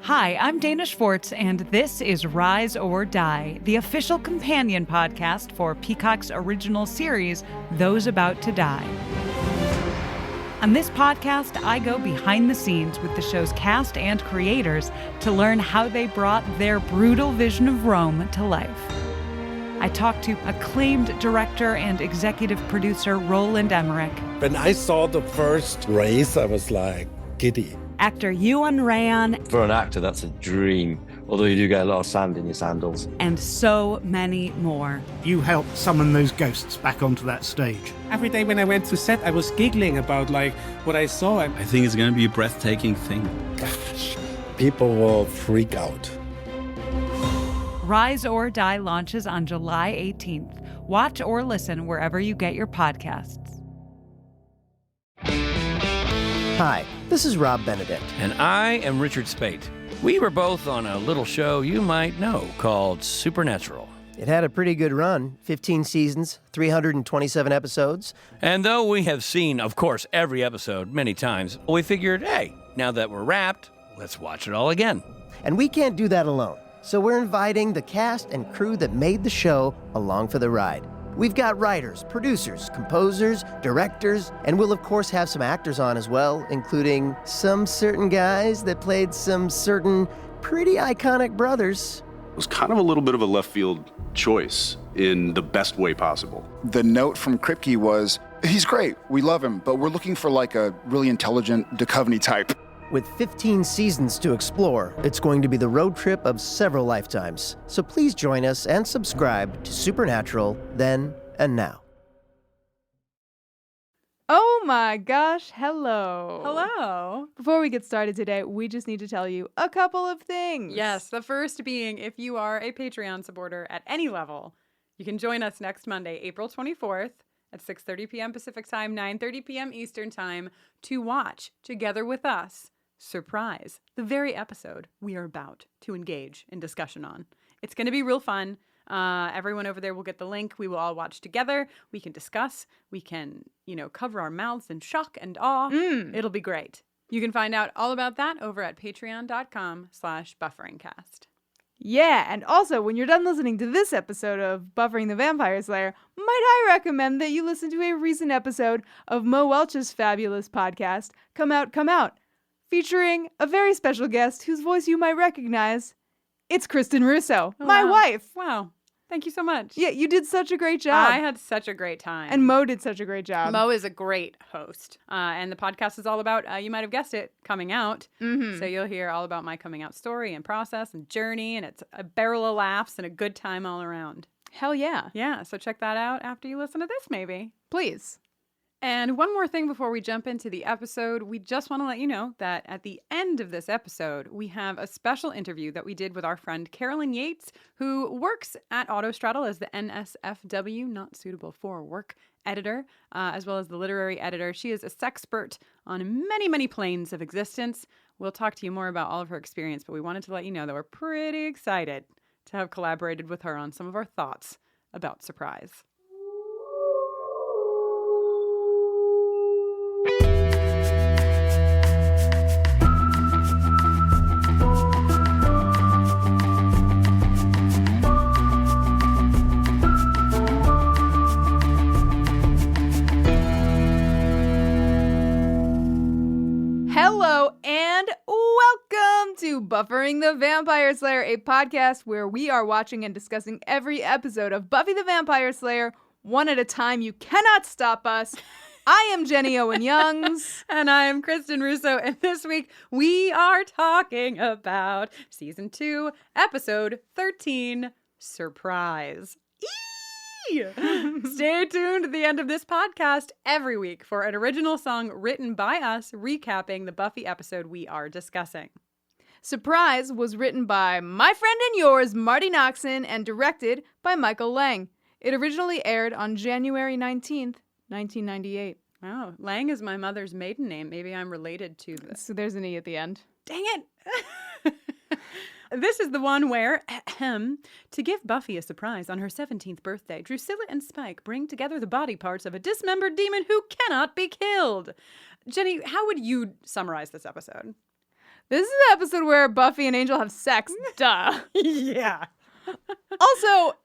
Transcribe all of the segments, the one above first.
Hi, I'm Dana Schwartz, and this is Rise or Die, the official companion podcast for Peacock's original series, Those About to Die. On this podcast, I go behind the scenes with the show's cast and creators to learn how they brought their brutal vision of Rome to life. I talked to acclaimed director and executive producer Roland Emmerich. When I saw the first race, I was like giddy. Actor Ewan Ryan. For an actor, that's a dream, although you do get a lot of sand in your sandals. And so many more. You helped summon those ghosts back onto that stage. Every day when I went to set, I was giggling about what I saw. I think it's going to be a breathtaking thing. Gosh, people will freak out. Rise or Die launches on July 18th. Watch or listen wherever you get your podcasts. Hi, this is Rob Benedict. And I am Richard Spate. We were both on a little show you might know called Supernatural. It had a pretty good run, 15 seasons, 327 episodes. And though we have seen, of course, every episode many times, we figured, hey, now that we're wrapped, let's watch it all again. And we can't do that alone, so we're inviting the cast and crew that made the show along for the ride. We've got writers, producers, composers, directors, and we'll of course have some actors on as well, including some certain guys that played some certain pretty iconic brothers. It was kind of a little bit of a left field choice in the best way possible. The note from Kripke was, he's great, we love him, but we're looking for like a really intelligent Duchovny type. With 15 seasons to explore, it's going to be the road trip of several lifetimes. So please join us and subscribe to Supernatural Then and Now. Oh my gosh, hello. Hello. Before we get started today, we just need to tell you a couple of things. Yes, the first being if you are a Patreon supporter at any level, you can join us next Monday, April 24th at 6:30 p.m. Pacific Time, 9:30 p.m. Eastern Time to watch together with us Surprise, the very episode we are about to engage in discussion on. It's going to be real fun. Everyone over there will get the link. We will all watch together. We can discuss. We can, cover our mouths in shock and awe. It'll be great. You can find out all about that over at patreon.com/bufferingcast. Yeah, and also, when you're done listening to this episode of Buffering the Vampire Slayer, might I recommend that you listen to a recent episode of Mo Welch's fabulous podcast, Come Out, Come Out, featuring a very special guest whose voice you might recognize. It's Kristine Russo, my wife. Wow. Thank you so much. Yeah, you did such a great job. I had such a great time. And Mo did such a great job. Mo is a great host. And the podcast is all about, you might have guessed it, coming out. Mm-hmm. So you'll hear all about my coming out story and process and journey. And it's a barrel of laughs and a good time all around. Hell yeah. Yeah, so check that out after you listen to this, maybe. Please. And one more thing before we jump into the episode, we just want to let you know that at the end of this episode, we have a special interview that we did with our friend Carolyn Yates, who works at Autostraddle as the NSFW, not suitable for work, editor, as well as the literary editor. She is a sexpert on many, many planes of existence. We'll talk to you more about all of her experience, but we wanted to let you know that we're pretty excited to have collaborated with her on some of our thoughts about Surprise. Hello and welcome to Buffering the Vampire Slayer, a podcast where we are watching and discussing every episode of Buffy the Vampire Slayer one at a time. You cannot stop us. I am Jenny Owen Youngs. And I am Kristine Russo. And this week we are talking about Season 2, Episode 13, Surprise. Stay tuned at the end of this podcast every week for an original song written by us recapping the Buffy episode we are discussing. Surprise was written by my friend and yours, Marty Noxon, and directed by Michael Lang. It originally aired on January 19th, 1998. Wow, Lang is my mother's maiden name. Maybe I'm related to this. So there's an E at the end. Dang it! This is the one where, to give Buffy a surprise on her 17th birthday, Drusilla and Spike bring together the body parts of a dismembered demon who cannot be killed. Jenny, how would you summarize this episode? This is the episode where Buffy and Angel have sex. Duh. Yeah. Also,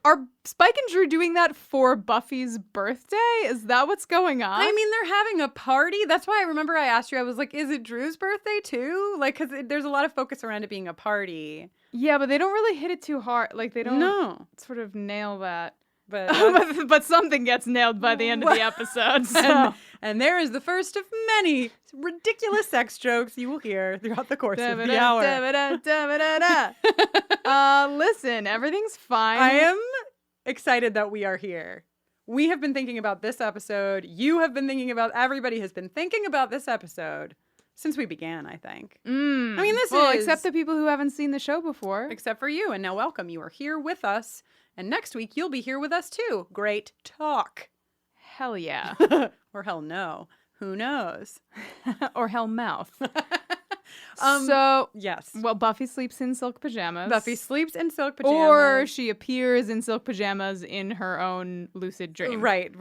are Spike and Drew doing that for Buffy's birthday? Is that what's going on? I mean, they're having a party. That's why I remember I asked you, I was like, is it Drew's birthday too? Like, because there's a lot of focus around it being a party. Yeah, but they don't really hit it too hard. Like, they don't sort of nail that. But something gets nailed by the end of the episode. So. And there is the first of many ridiculous sex jokes you will hear throughout the course of the hour. Listen, everything's fine. I am excited that we are here. We have been thinking about this episode. You have been thinking about, everybody has been thinking about this episode since we began, I think. I mean, except the people who haven't seen the show before. Except for you. And now welcome. You are here with us. And next week, you'll be here with us too. Great talk. Hell yeah. Or hell no. Who knows? Or hell mouth. So, yes. Well, Buffy sleeps in silk pajamas. Buffy sleeps in silk pajamas. Or she appears in silk pajamas in her own lucid dream. Right.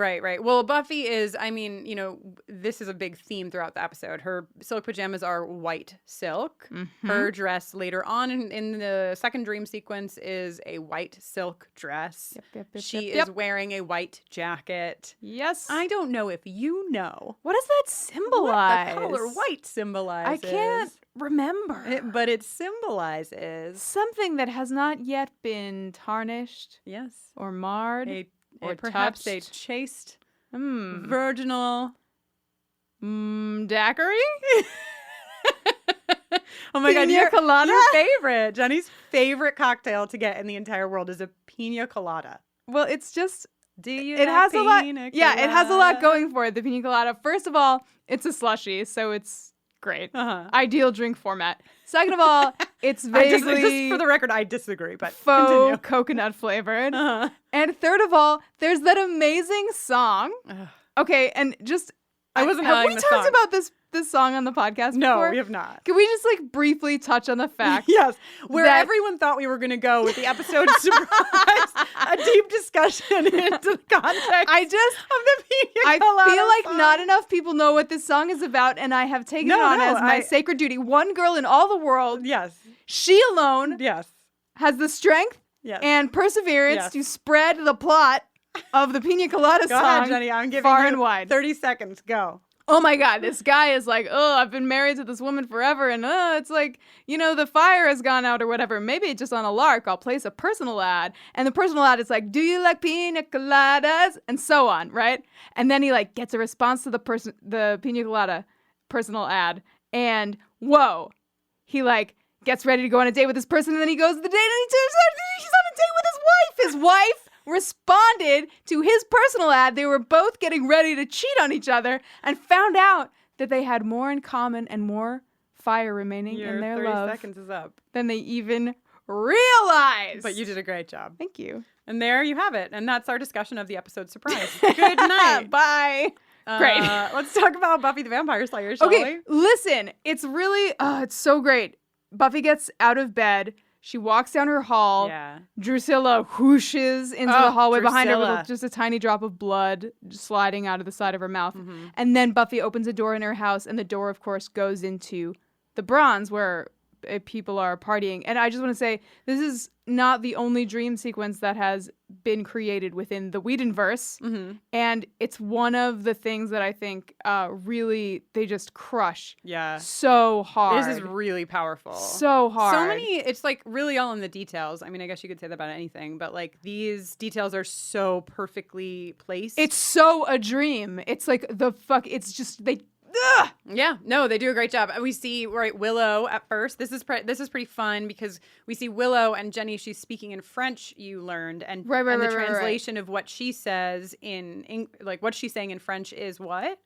Well, Buffy is, I mean, you know, this is a big theme throughout the episode. Her silk pajamas are white silk. Mm-hmm. Her dress later on in the second dream sequence is a white silk dress. Yep, she is wearing a white jacket. Yes. I don't know if you know. What does that symbolize? What the color white symbolizes. I can't remember. But it symbolizes something that has not yet been tarnished. Yes. Or marred. Or perhaps touched. a chaste, virginal daiquiri? Oh my God, Pina colada? Your favorite. Jenny's favorite cocktail to get in the entire world is a pina colada. Well, it's just... It has a lot. Yeah, it has a lot going for it, the pina colada. First of all, it's a slushie, so it's great. Ideal drink format. Second of all, it's vaguely... just for the record, I disagree, but faux continue. Coconut flavored. And third of all, there's that amazing song. Okay, and just... I wasn't Have having we the talked song. about this song on the podcast No, before? we have not. Can we just like briefly touch on the fact yes, where that everyone thought we were going to go with the episode surprise, a deep discussion into the context I just of the pina I colada feel like song. not enough people know what this song is about, and I have taken it on as my sacred duty. One girl in all the world, yes, she alone, yes, has the strength and perseverance to spread the plot of the Pina Colada Go song ahead, Jenny. I'm giving far you and wide. 30 seconds. Go. Oh my God, this guy is like, oh, I've been married to this woman forever, and it's like, you know, the fire has gone out or whatever. Maybe just on a lark, I'll place a personal ad. And the personal ad is like, do you like pina coladas? And so on, right? And then he like gets a response to the pina colada personal ad, and whoa, he like gets ready to go on a date with this person, and then he goes to the date, and he turns out he's on a date with his wife. His wife responded to his personal ad. They were both getting ready to cheat on each other and found out that they had more in common and more fire remaining in their 30 love seconds is up. than they even realized. But you did a great job. Thank you. And there you have it. And that's our discussion of the episode surprise. Good night. Bye. Great. Let's talk about Buffy the Vampire Slayer, shall we? Listen. It's really, it's so great. Buffy gets out of bed. She walks down her hall. Yeah. Drusilla whooshes into the hallway behind her Drusilla. with just a tiny drop of blood sliding out of the side of her mouth. Mm-hmm. And then Buffy opens a door in her house, and the door, of course, goes into the bronze where people are partying. And I just want to say, this is not the only dream sequence that has been created within the Whedonverse. Mm-hmm. And it's one of the things that I think really, they just crush Yeah. so hard. This is really powerful. So hard. So many, it's like really all in the details. I mean, I guess you could say that about anything, but like these details are so perfectly placed. It's so a dream. It's like it's just, they... Ugh! Yeah, no, they do a great job. We see Willow at first. This is pretty fun because we see Willow and Jenny. She's speaking in French. You learned, and the translation of what she says in like what she's saying in French is what?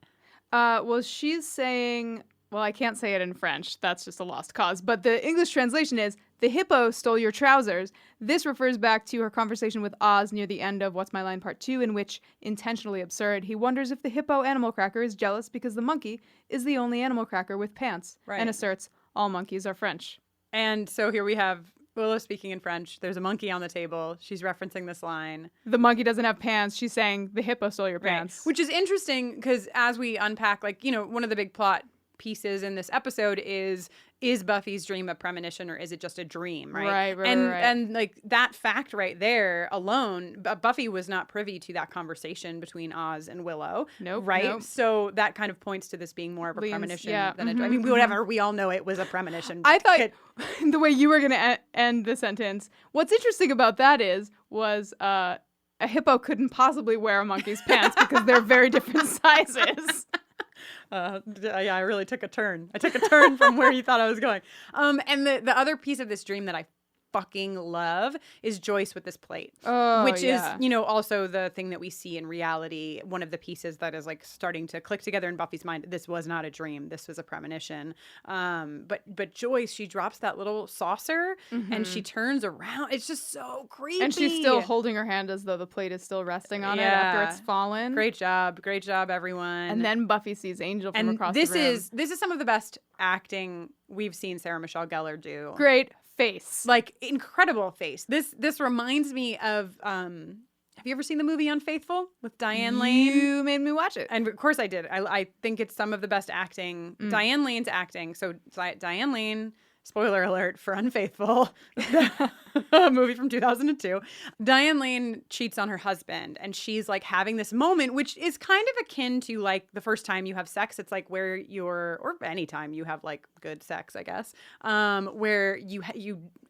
Well, she's saying. Well, I can't say it in French. That's just a lost cause. But the English translation is, the hippo stole your trousers. This refers back to her conversation with Oz near the end of What's My Line Part 2, in which, intentionally absurd, he wonders if the hippo animal cracker is jealous because the monkey is the only animal cracker with pants, and asserts all monkeys are French. And so here we have Willow speaking in French. There's a monkey on the table. She's referencing this line. The monkey doesn't have pants. She's saying the hippo stole your pants. Which is interesting because as we unpack, like, you know, one of the big plot pieces in this episode is Buffy's dream a premonition or is it just a dream, right? Right. And like that fact right there alone, Buffy was not privy to that conversation between Oz and Willow. Nope. Right? Nope. So that kind of points to this being more of a premonition than a dream. I mean, mm-hmm. whatever, we all know it was a premonition. I thought the way you were going to end the sentence, what's interesting about that was a hippo couldn't possibly wear a monkey's pants because they're very different sizes. Yeah, I really took a turn. I took a turn from where you thought I was going. And the other piece of this dream that I fucking love is Joyce with this plate, which is, you know, also the thing that we see in reality. One of the pieces that is like starting to click together in Buffy's mind. This was not a dream. This was a premonition. But Joyce, she drops that little saucer and she turns around. It's just so creepy. And she's still holding her hand as though the plate is still resting on it after it's fallen. Great job, everyone. And then Buffy sees Angel from across the room. This is some of the best acting we've seen Sarah Michelle Gellar do. Great face, like incredible face. This reminds me of have you ever seen the movie Unfaithful with Diane Lane? You made me watch it, and of course I did. I think it's some of the best acting. Diane Lane's acting. So Diane Lane, spoiler alert for Unfaithful, a movie from 2002. Diane Lane cheats on her husband, and she's like having this moment, which is kind of akin to like the first time you have sex. It's like where or any time you have like good sex, I guess, where you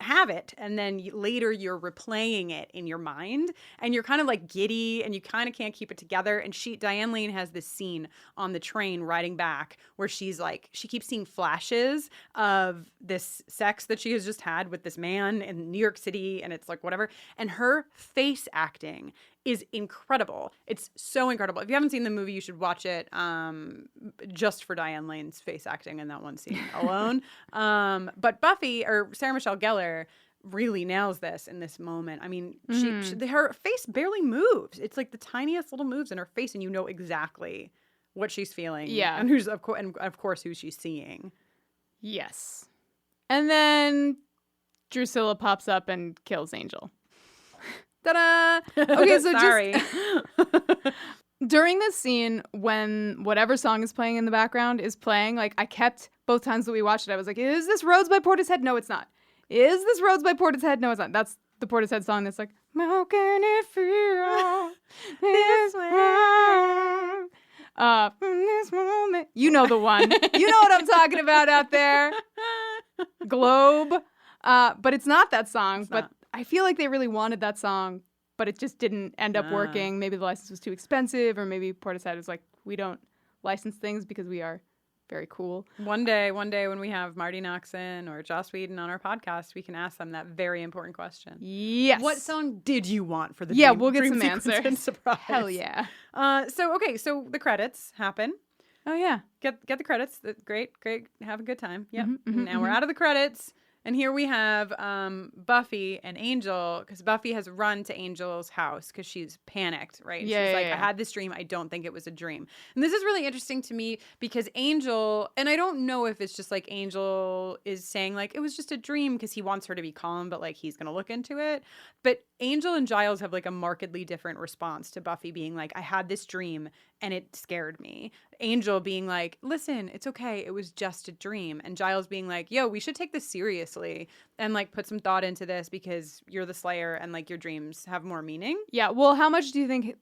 have it, and then later you're replaying it in your mind, and you're kind of like giddy, and you kind of can't keep it together. And Diane Lane has this scene on the train riding back where she's like, she keeps seeing flashes of this sex that she has just had with this man in New York City, and it's like whatever. And her face acting is incredible. It's so incredible. If you haven't seen the movie, you should watch it just for Diane Lane's face acting in that one scene alone. But Buffy, or Sarah Michelle Gellar, really nails this in this moment. I mean, her face barely moves. It's like the tiniest little moves in her face, and you know exactly what she's feeling. Yeah. And of course who she's seeing. Yes. And then Drusilla pops up and kills Angel. Ta-da! Okay, so sorry. During this scene, when whatever song is playing in the background is playing, like I kept, both times that we watched it, I was like, is this Roads by Portishead? No, it's not. Is this Roads by Portishead? No, it's not. That's the Portishead song that's like, how can it feel this way? From this moment. You know the one. You know what I'm talking about out there. Globe. But it's not that song. But I feel like they really wanted that song, but it just didn't end up working. Maybe the license was too expensive, or maybe Portishead was like, we don't license things because we are very cool. One day when we have Marty Noxon or Joss Whedon on our podcast, we can ask them that very important question. Yes. What song did you want for the we'll get dream some answers. And surprise? Hell yeah. So the credits happen. Oh yeah. Get the credits. Great. Have a good time. Yep. Now we're out of the credits. And here we have Buffy and Angel, because Buffy has run to Angel's house because she's panicked, right? And she's like, I had this dream. I don't think it was a dream. And this is really interesting to me because Angel, and I don't know if it's just like Angel is saying like, it was just a dream because he wants her to be calm, but like he's going to look into it. But Angel and Giles have like a markedly different response to Buffy being like, I had this dream and it scared me. Angel being like, listen, it's okay. It was just a dream. And Giles being like, yo, we should take this seriously and like put some thought into this because you're the Slayer and like your dreams have more meaning. Yeah. Well, how much do you think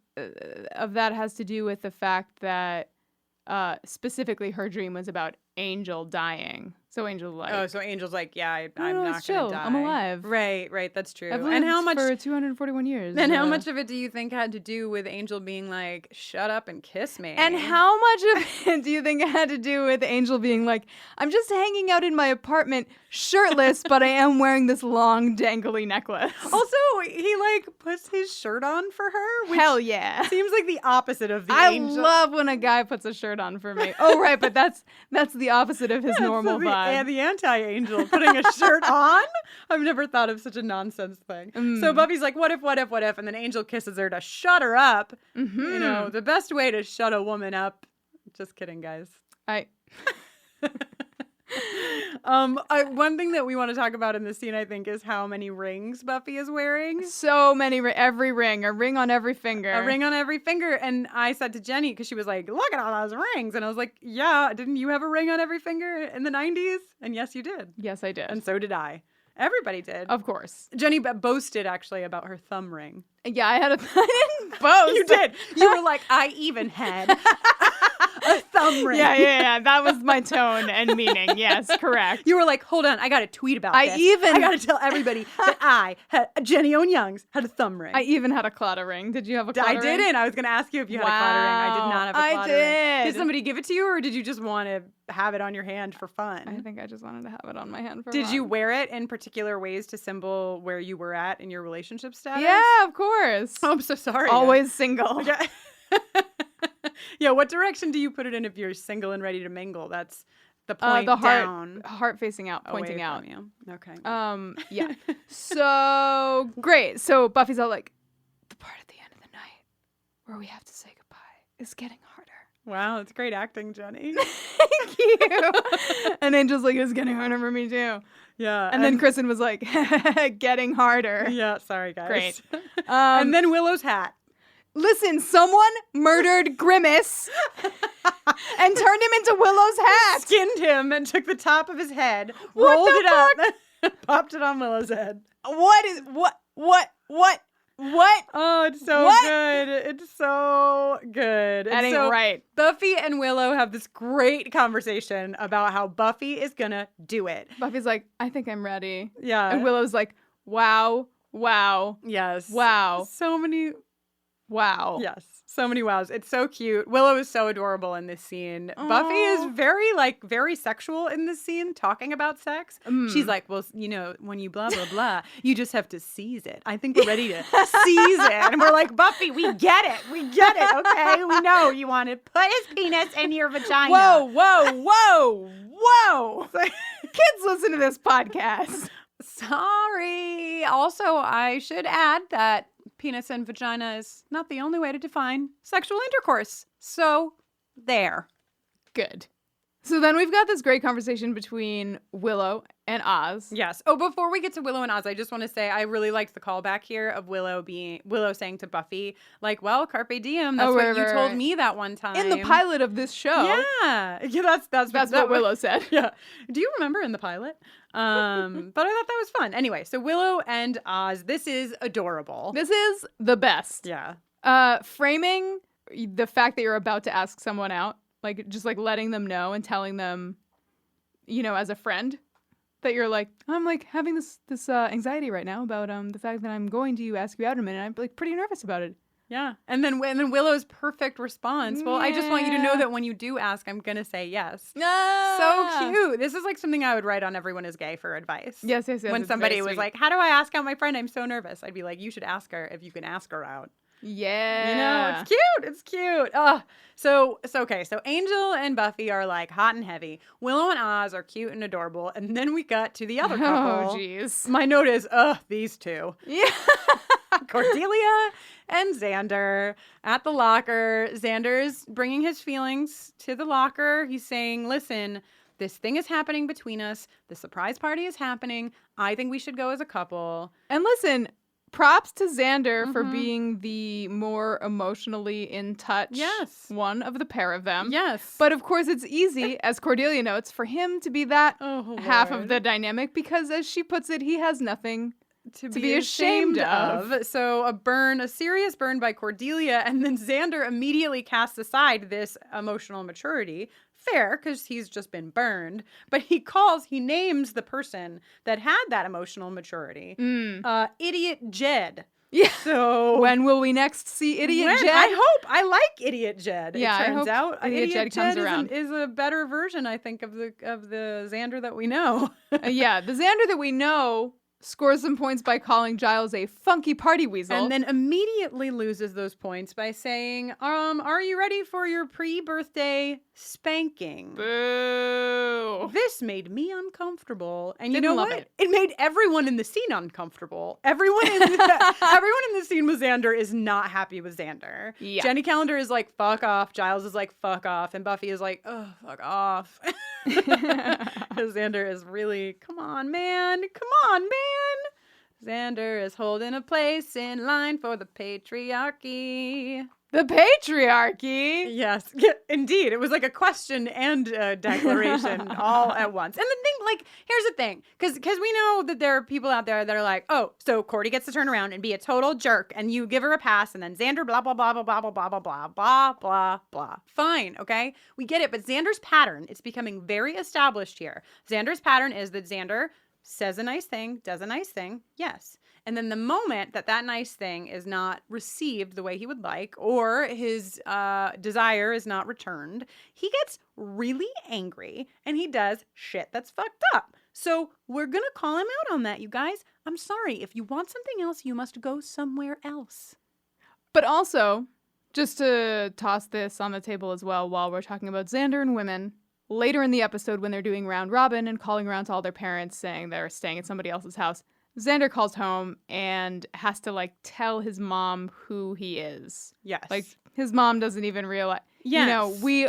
of that has to do with the fact that specifically her dream was about Angel dying? So Angel's like, so Angel's like, yeah, I'm not gonna chill. die. I'm alive. Right. That's true. I've lived and how much for 241 years? And how much of it do you think had to do with Angel being like, shut up and kiss me? And how much of it do you think had to do with Angel being like, I'm just hanging out in my apartment shirtless, but I am wearing this long dangly necklace. Also, he like puts his shirt on for her. Which Hell yeah. Seems like the opposite of the Angel. I love when a guy puts a shirt on for me. Oh, right, but that's the opposite of his normal vibe. And the anti-Angel putting a shirt on? I've never thought of such a nonsense thing. So Buffy's like, what if? And then Angel kisses her to shut her up. Mm-hmm. You know, the best way to shut a woman up. Just kidding, guys. One thing that we want to talk about in this scene, I think, is how many rings Buffy is wearing. So many, every ring, a ring on every finger. A ring on every finger. And I said to Jenny, because she was like, look at all those rings. And I was like, yeah, didn't you have a ring on every finger in the 90s? And yes, you did. Yes, I did. And so did I. Everybody did. Of course. Jenny boasted, actually, about her thumb ring. Yeah, I didn't boast. You did. You were like, I even had a thumb ring. Yeah. That was my tone and meaning. Yes, correct. You were like, hold on, I got to tweet about this. I got to tell everybody that Jenny Owen Youngs had a thumb ring. I even had a claddagh ring. Did you have a claddagh ring? I didn't. I was going to ask you if you had a claddagh ring. I did not have a claddagh ring. Did somebody give it to you, or did you just want to have it on your hand for fun? I think I just wanted to have it on my hand for fun. Did you wear it in particular ways to symbol where you were at in your relationship status? Yeah, of course. Oh, I'm so sorry. Always single. Yeah. Yeah, what direction do you put it in if you're single and ready to mingle? That's the point down. Heart facing out, pointing out. From you. Okay. Yeah. So great. So Buffy's all like, the part at the end of the night where we have to say goodbye is getting harder. Wow, that's great acting, Jenny. Thank you. And Angel's like, it's getting harder for me too. Yeah. And then Kristen was like, getting harder. Yeah, sorry guys. Great. And then Willow's hat. Listen, someone murdered Grimace and turned him into Willow's hat. Skinned him and took the top of his head, rolled it up, popped it on Willow's head. What? Oh, it's so good. It's so good. That ain't right. Buffy and Willow have this great conversation about how Buffy is gonna do it. Buffy's like, I think I'm ready. Yeah. And Willow's like, wow. Yes. Wow. So many. Wow. Yes. So many wows. It's so cute. Willow is so adorable in this scene. Aww. Buffy is very sexual in this scene, talking about sex. She's like, well, when you blah, blah, blah, you just have to seize it. I think we're ready to seize it. And we're like, Buffy, we get it. Okay, we know you want to put his penis in your vagina. Whoa. Kids listen to this podcast. Sorry. Also, I should add that penis and vagina is not the only way to define sexual intercourse. So, there. Good. So then we've got this great conversation between Willow and Oz. Yes. Oh, before we get to Willow and Oz, I just want to say I really liked the callback here of Willow saying to Buffy, like, well, carpe diem. That's what you told me that one time. In the pilot of this show. Yeah. That's what Willow said. Yeah. Do you remember in the pilot? But I thought that was fun. Anyway, so Willow and Oz, this is adorable. This is the best. Yeah. Framing the fact that you're about to ask someone out, like just like letting them know and telling them, as a friend, that you're like, I'm like having this anxiety right now about the fact that I'm going to ask you out in a minute. I'm like pretty nervous about it. Yeah. And then Willow's perfect response. Well, I just want you to know that when you do ask, I'm going to say yes. So cute. This is like something I would write on Everyone is Gay for advice. Yes. When somebody was like, how do I ask out my friend? I'm so nervous. I'd be like, you should ask her if you can ask her out. Yeah. It's cute. So Angel and Buffy are like hot and heavy. Willow and Oz are cute and adorable. And then we got to the other couple. Oh, jeez. My note is, these two. Yeah. Cordelia and Xander at the locker. Xander's bringing his feelings to the locker. He's saying, listen, this thing is happening between us. The surprise party is happening. I think we should go as a couple. And listen, props to Xander for being the more emotionally in touch one of the pair of them. Yes. But of course, it's easy, as Cordelia notes, for him to be that half of the dynamic because, as she puts it, he has nothing to be ashamed of. So a serious burn by Cordelia, and then Xander immediately casts aside this emotional maturity. Fair, because he's just been burned. But he names the person that had that emotional maturity. Idiot Jed. Yeah. So when will we next see Idiot Jed? I hope. I like Idiot Jed. Yeah, it turns out Idiot Jed comes around. Is a better version, I think, of the Xander that we know. Yeah, the Xander that we know scores some points by calling Giles a funky party weasel. And then immediately loses those points by saying, are you ready for your pre-birthday spanking? Boo. This made me uncomfortable. And Didn't you know love what? It made everyone in the scene uncomfortable. Everyone in the scene with Xander is not happy with Xander. Yeah. Jenny Calendar is like, fuck off. Giles is like, fuck off. And Buffy is like, oh, fuck off. Xander is really, come on, man. Xander is holding a place in line for the patriarchy. The patriarchy? Yes, indeed. It was like a question and a declaration all at once. And the thing, like, here's the thing. Because we know that there are people out there that are like, oh, so Cordy gets to turn around and be a total jerk and you give her a pass and then Xander blah, blah, blah, blah, blah, blah, blah, blah, blah, blah, blah, blah. Fine, okay? We get it. But Xander's pattern, it's becoming very established here. Xander's pattern is that Xander says a nice thing, does a nice thing, yes. And then the moment that nice thing is not received the way he would like, or his desire is not returned, he gets really angry and he does shit that's fucked up. So we're going to call him out on that, you guys. I'm sorry. If you want something else, you must go somewhere else. But also, just to toss this on the table as well while we're talking about Xander and women, later in the episode when they're doing round robin and calling around to all their parents saying they're staying at somebody else's house, Xander calls home and has to, like, tell his mom who he is. Yes. Like, his mom doesn't even realize. Yes. You know,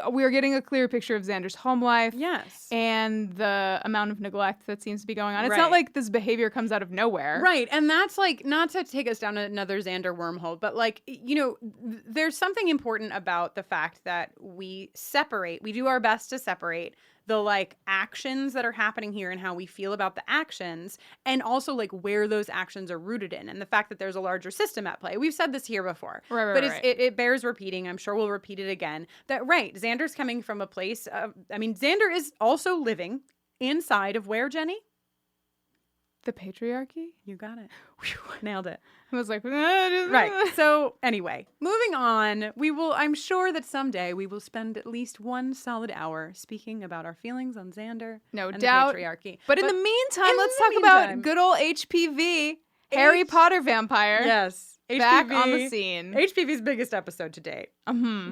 we're getting a clear picture of Xander's home life. Yes. And the amount of neglect that seems to be going on. It's Right. not like this behavior comes out of nowhere. Right. And that's, like, not to take us down another Xander wormhole, but, like, you know, there's something important about the fact that we do our best to separate the, like, actions that are happening here and how we feel about the actions, and also, like, where those actions are rooted in, and the fact that there's a larger system at play. We've said this here before, but it bears repeating. I'm sure we'll repeat it again. That, right, Xander's coming from a place of, I mean, Xander is also living inside of where, Jenny? The patriarchy? You got it. Whew, nailed it. I was like, right. So anyway, moving on, I'm sure that someday we will spend at least one solid hour speaking about our feelings on Xander. No and doubt. The patriarchy. But in the meantime, let's talk about good old HPV, Harry Potter vampire. Yes. Back on the scene. HPV's biggest episode to date.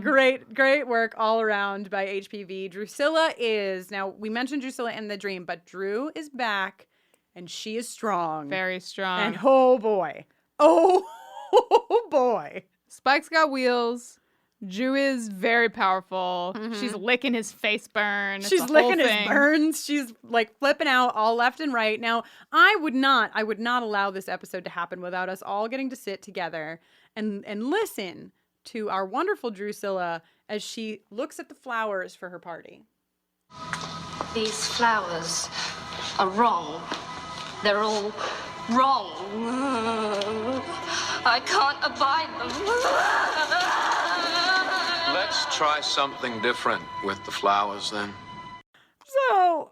Great work all around by HPV. Drusilla is, now we mentioned Drusilla in the dream, but Drew is back and she is strong. Very strong. And oh boy. Spike's got wheels. Drew is very powerful. She's licking his face burn. She's licking his burns. She's like flipping out all left and right. Now, I would not allow this episode to happen without us all getting to sit together and listen to our wonderful Drusilla as she looks at the flowers for her party. These flowers are wrong. They're all wrong. I can't abide them. Let's try something different with the flowers then. So,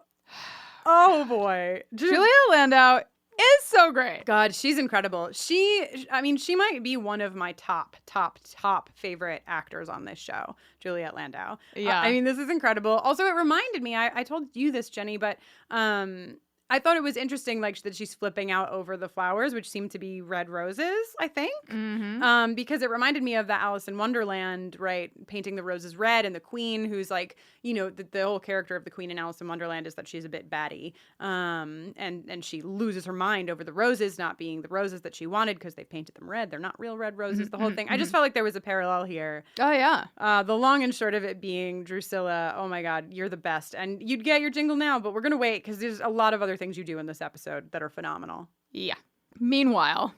oh boy. Julia Landau is so great. God, she's incredible. She might be one of my top favorite actors on this show, Juliet Landau. Yeah. This is incredible. Also, it reminded me, I told you this, Jenny, but I thought it was interesting, like, that she's flipping out over the flowers, which seem to be red roses, I think. Because it reminded me of the Alice in Wonderland, right? Painting the roses red, and the queen, who's like, you know, the whole character of the queen in Alice in Wonderland is that she's a bit batty. And she loses her mind over the roses not being the roses that she wanted because they painted them red. They're not real red roses, the whole thing. I just felt like there was a parallel here. Oh, yeah. The long and short of it being, Drusilla, oh my God, you're the best. And you'd get your jingle now, but we're going to wait because there's a lot of other things you do in this episode that are phenomenal. Yeah. Meanwhile,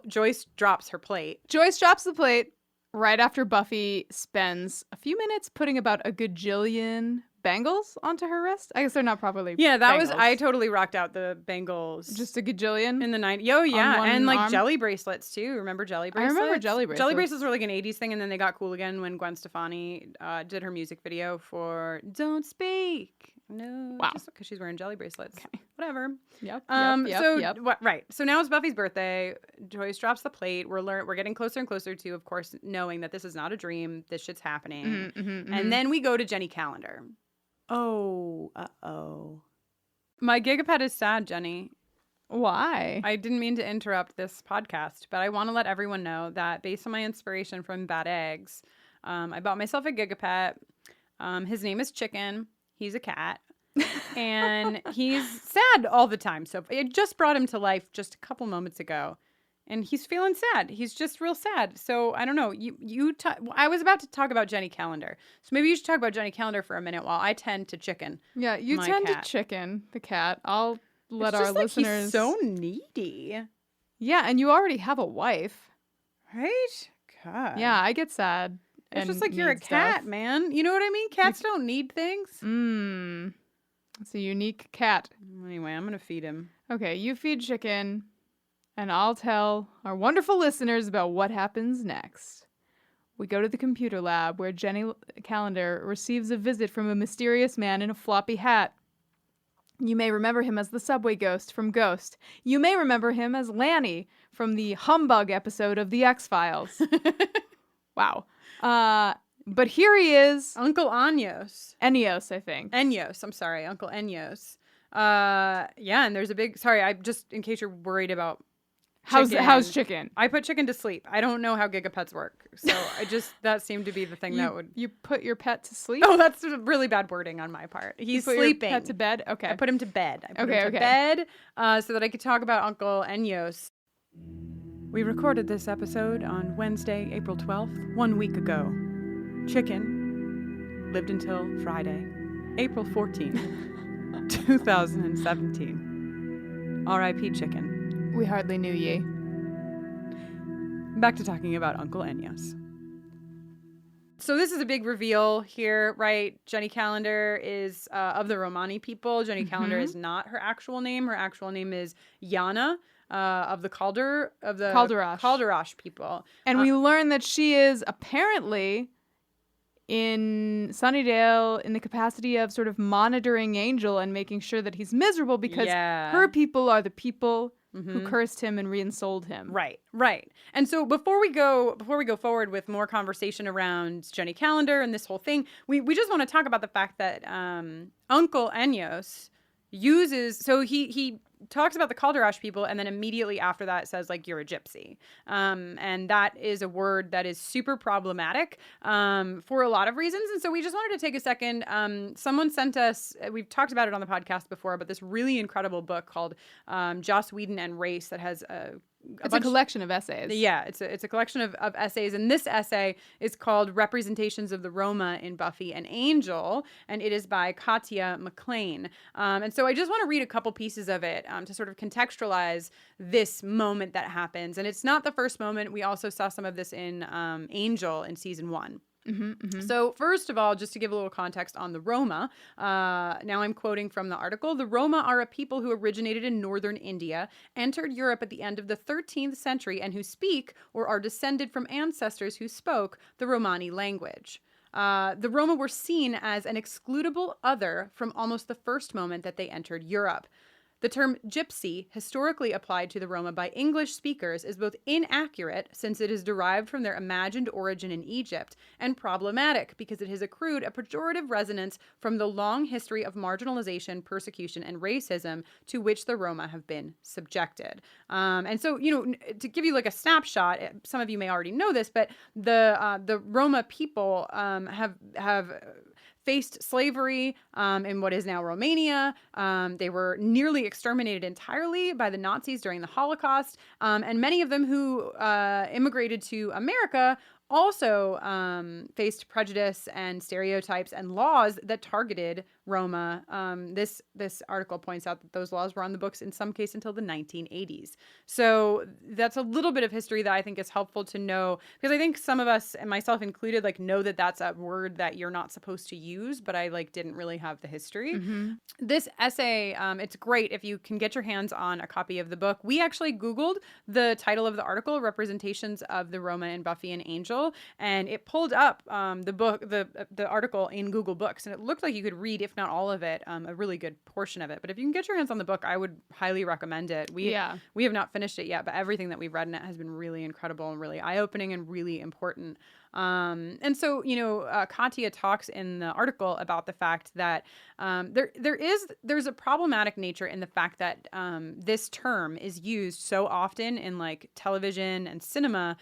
Joyce drops her plate. Joyce drops the plate right after Buffy spends a few minutes putting about a gajillion bangles onto her wrist. I guess they're not properly bangles. I totally rocked out the bangles. Just a gajillion? In the 90s. Oh, yeah. And like arm. jelly bracelets, too. Remember jelly bracelets? I remember jelly bracelets. Jelly bracelets were like an 80s thing, and then they got cool again when Gwen Stefani did her music video for Don't Speak. No. Wow. Just because she's wearing jelly bracelets. Okay. Whatever. Yep. Right. So now it's Buffy's birthday. Joyce drops the plate. We're getting closer and closer to, of course, knowing that this is not a dream. This shit's happening. And then we go to Jenny Calendar. Oh, my gigapet is sad, Jenny. Why? I didn't mean to interrupt this podcast, but I want to let everyone know that based on my inspiration from Bad Eggs, I bought myself a gigapet. His name is Chicken. He's a cat. And he's sad all the time. So it just brought him to life just a couple moments ago. and he's feeling sad. He's just real sad. So I don't know. I was about to talk about Jenny Calendar, so maybe you should talk about Jenny Calendar for a minute while I tend to Chicken. Yeah, you my tend cat. to Chicken the cat. I'll let It's our just like listeners. he's so needy, Yeah, and you already have a wife. right? God. Yeah, I get sad. It's and just like you're a need cat, stuff. man. You know what I mean? Cats don't need things. It's a unique cat. Anyway, I'm gonna feed him. Okay, you feed Chicken, and I'll tell our wonderful listeners about what happens next. We go to the computer lab where Jenny Calendar receives a visit from a mysterious man in a floppy hat. You may remember him as the subway ghost from Ghost. You may remember him as Lanny from the Humbug episode of The X-Files. Wow. But here he is. Uncle Anyos. Enios, I think. Enyos. I'm sorry, Uncle Enyos. Yeah, and there's a big. Sorry, I just in case you're worried about. How's Chicken? I put Chicken to sleep. I don't know how gigapets work, so that seemed to be the thing that would. You put your pet to sleep? Oh, that's really bad wording on my part. He's put sleeping. Your pet to bed. Okay. I put him to bed. I put him to bed so that I could talk about Uncle Enyos. We recorded this episode on Wednesday, April 12th, 1 week ago. Chicken lived until Friday, April 14th, 2017. R.I.P. Chicken. We hardly knew ye. Back to talking about Uncle Enyos. So this is a big reveal here, right? Jenny Calendar is of the Romani people. Jenny Calendar is not her actual name. Her actual name is Yana. Of the Calderach people. And we learn that she is apparently in Sunnydale in the capacity of sort of monitoring Angel and making sure that he's miserable because her people are the people who cursed him and reinsouled him. Right. And so before we go forward with more conversation around Jenny Calendar and this whole thing, we just want to talk about the fact that Uncle Enyos he talks about the Calderach people and then immediately after that says like you're a gypsy, and that is a word that is super problematic for a lot of reasons. And so we just wanted to take a second. Someone sent us, we've talked about it on the podcast before, but this really incredible book called Joss Whedon and Race that has It's a collection of essays. Yeah, it's a collection of essays, and this essay is called Representations of the Roma in Buffy and Angel, and it is by Katya McLean. And so I just want to read a couple pieces of it to sort of contextualize this moment that happens. And it's not the first moment. We also saw some of this in Angel in season 1. So first of all, just to give a little context on the Roma, now I'm quoting from the article, the Roma are a people who originated in northern India, entered Europe at the end of the 13th century, and who speak or are descended from ancestors who spoke the Romani language. The Roma were seen as an excludable other from almost the first moment that they entered Europe. The term gypsy, historically applied to the Roma by English speakers, is both inaccurate, since it is derived from their imagined origin in Egypt, and problematic, because it has accrued a pejorative resonance from the long history of marginalization, persecution, and racism to which the Roma have been subjected. And so, to give you like a snapshot, some of you may already know this, but the Roma people have faced slavery in what is now Romania. They were nearly exterminated entirely by the Nazis during the Holocaust. And many of them who immigrated to America also faced prejudice and stereotypes and laws that targeted Roma. This article points out that those laws were on the books in some case until the 1980s. So that's a little bit of history that I think is helpful to know, because I think some of us, and myself included, like know that that's a word that you're not supposed to use, but I like didn't really have the history. This essay, it's great if you can get your hands on a copy of the book. We actually Googled the title of the article, Representations of the Roma in Buffy and Angel, and it pulled up the book, the article in Google Books, and it looked like you could read, if not all of it, a really good portion of it. But if you can get your hands on the book, I would highly recommend it. We have not finished it yet, but everything that we've read in it has been really incredible and really eye-opening and really important. And so, Katya talks in the article about the fact that there's a problematic nature in the fact that this term is used so often in like television and cinema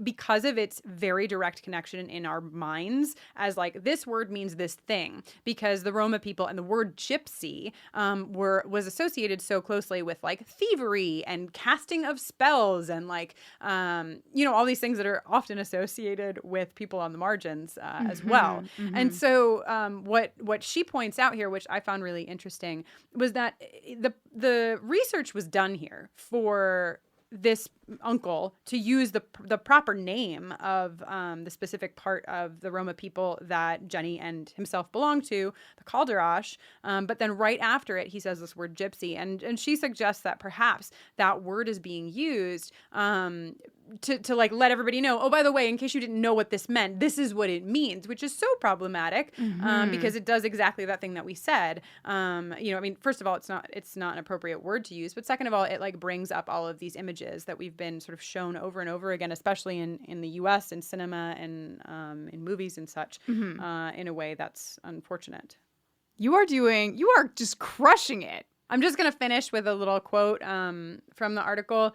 because of its very direct connection in our minds as like this word means this thing, because the Roma people and the word gypsy was associated so closely with like thievery and casting of spells and like all these things that are often associated with people on the margins as well. And so what she points out here, which I found really interesting, was that the research was done here for this uncle to use the proper name of the specific part of the Roma people that Jenny and himself belong to, the claddagh. But then right after it, he says this word gypsy, and she suggests that perhaps that word is being used to like let everybody know, oh, by the way, in case you didn't know what this meant, this is what it means, which is so problematic because it does exactly that thing that we said. First of all, it's not an appropriate word to use, but second of all, it like brings up all of these images that we've been sort of shown over and over again, especially in the US in cinema and in movies and such, in a way that's unfortunate. You are just crushing it. I'm just going to finish with a little quote from the article,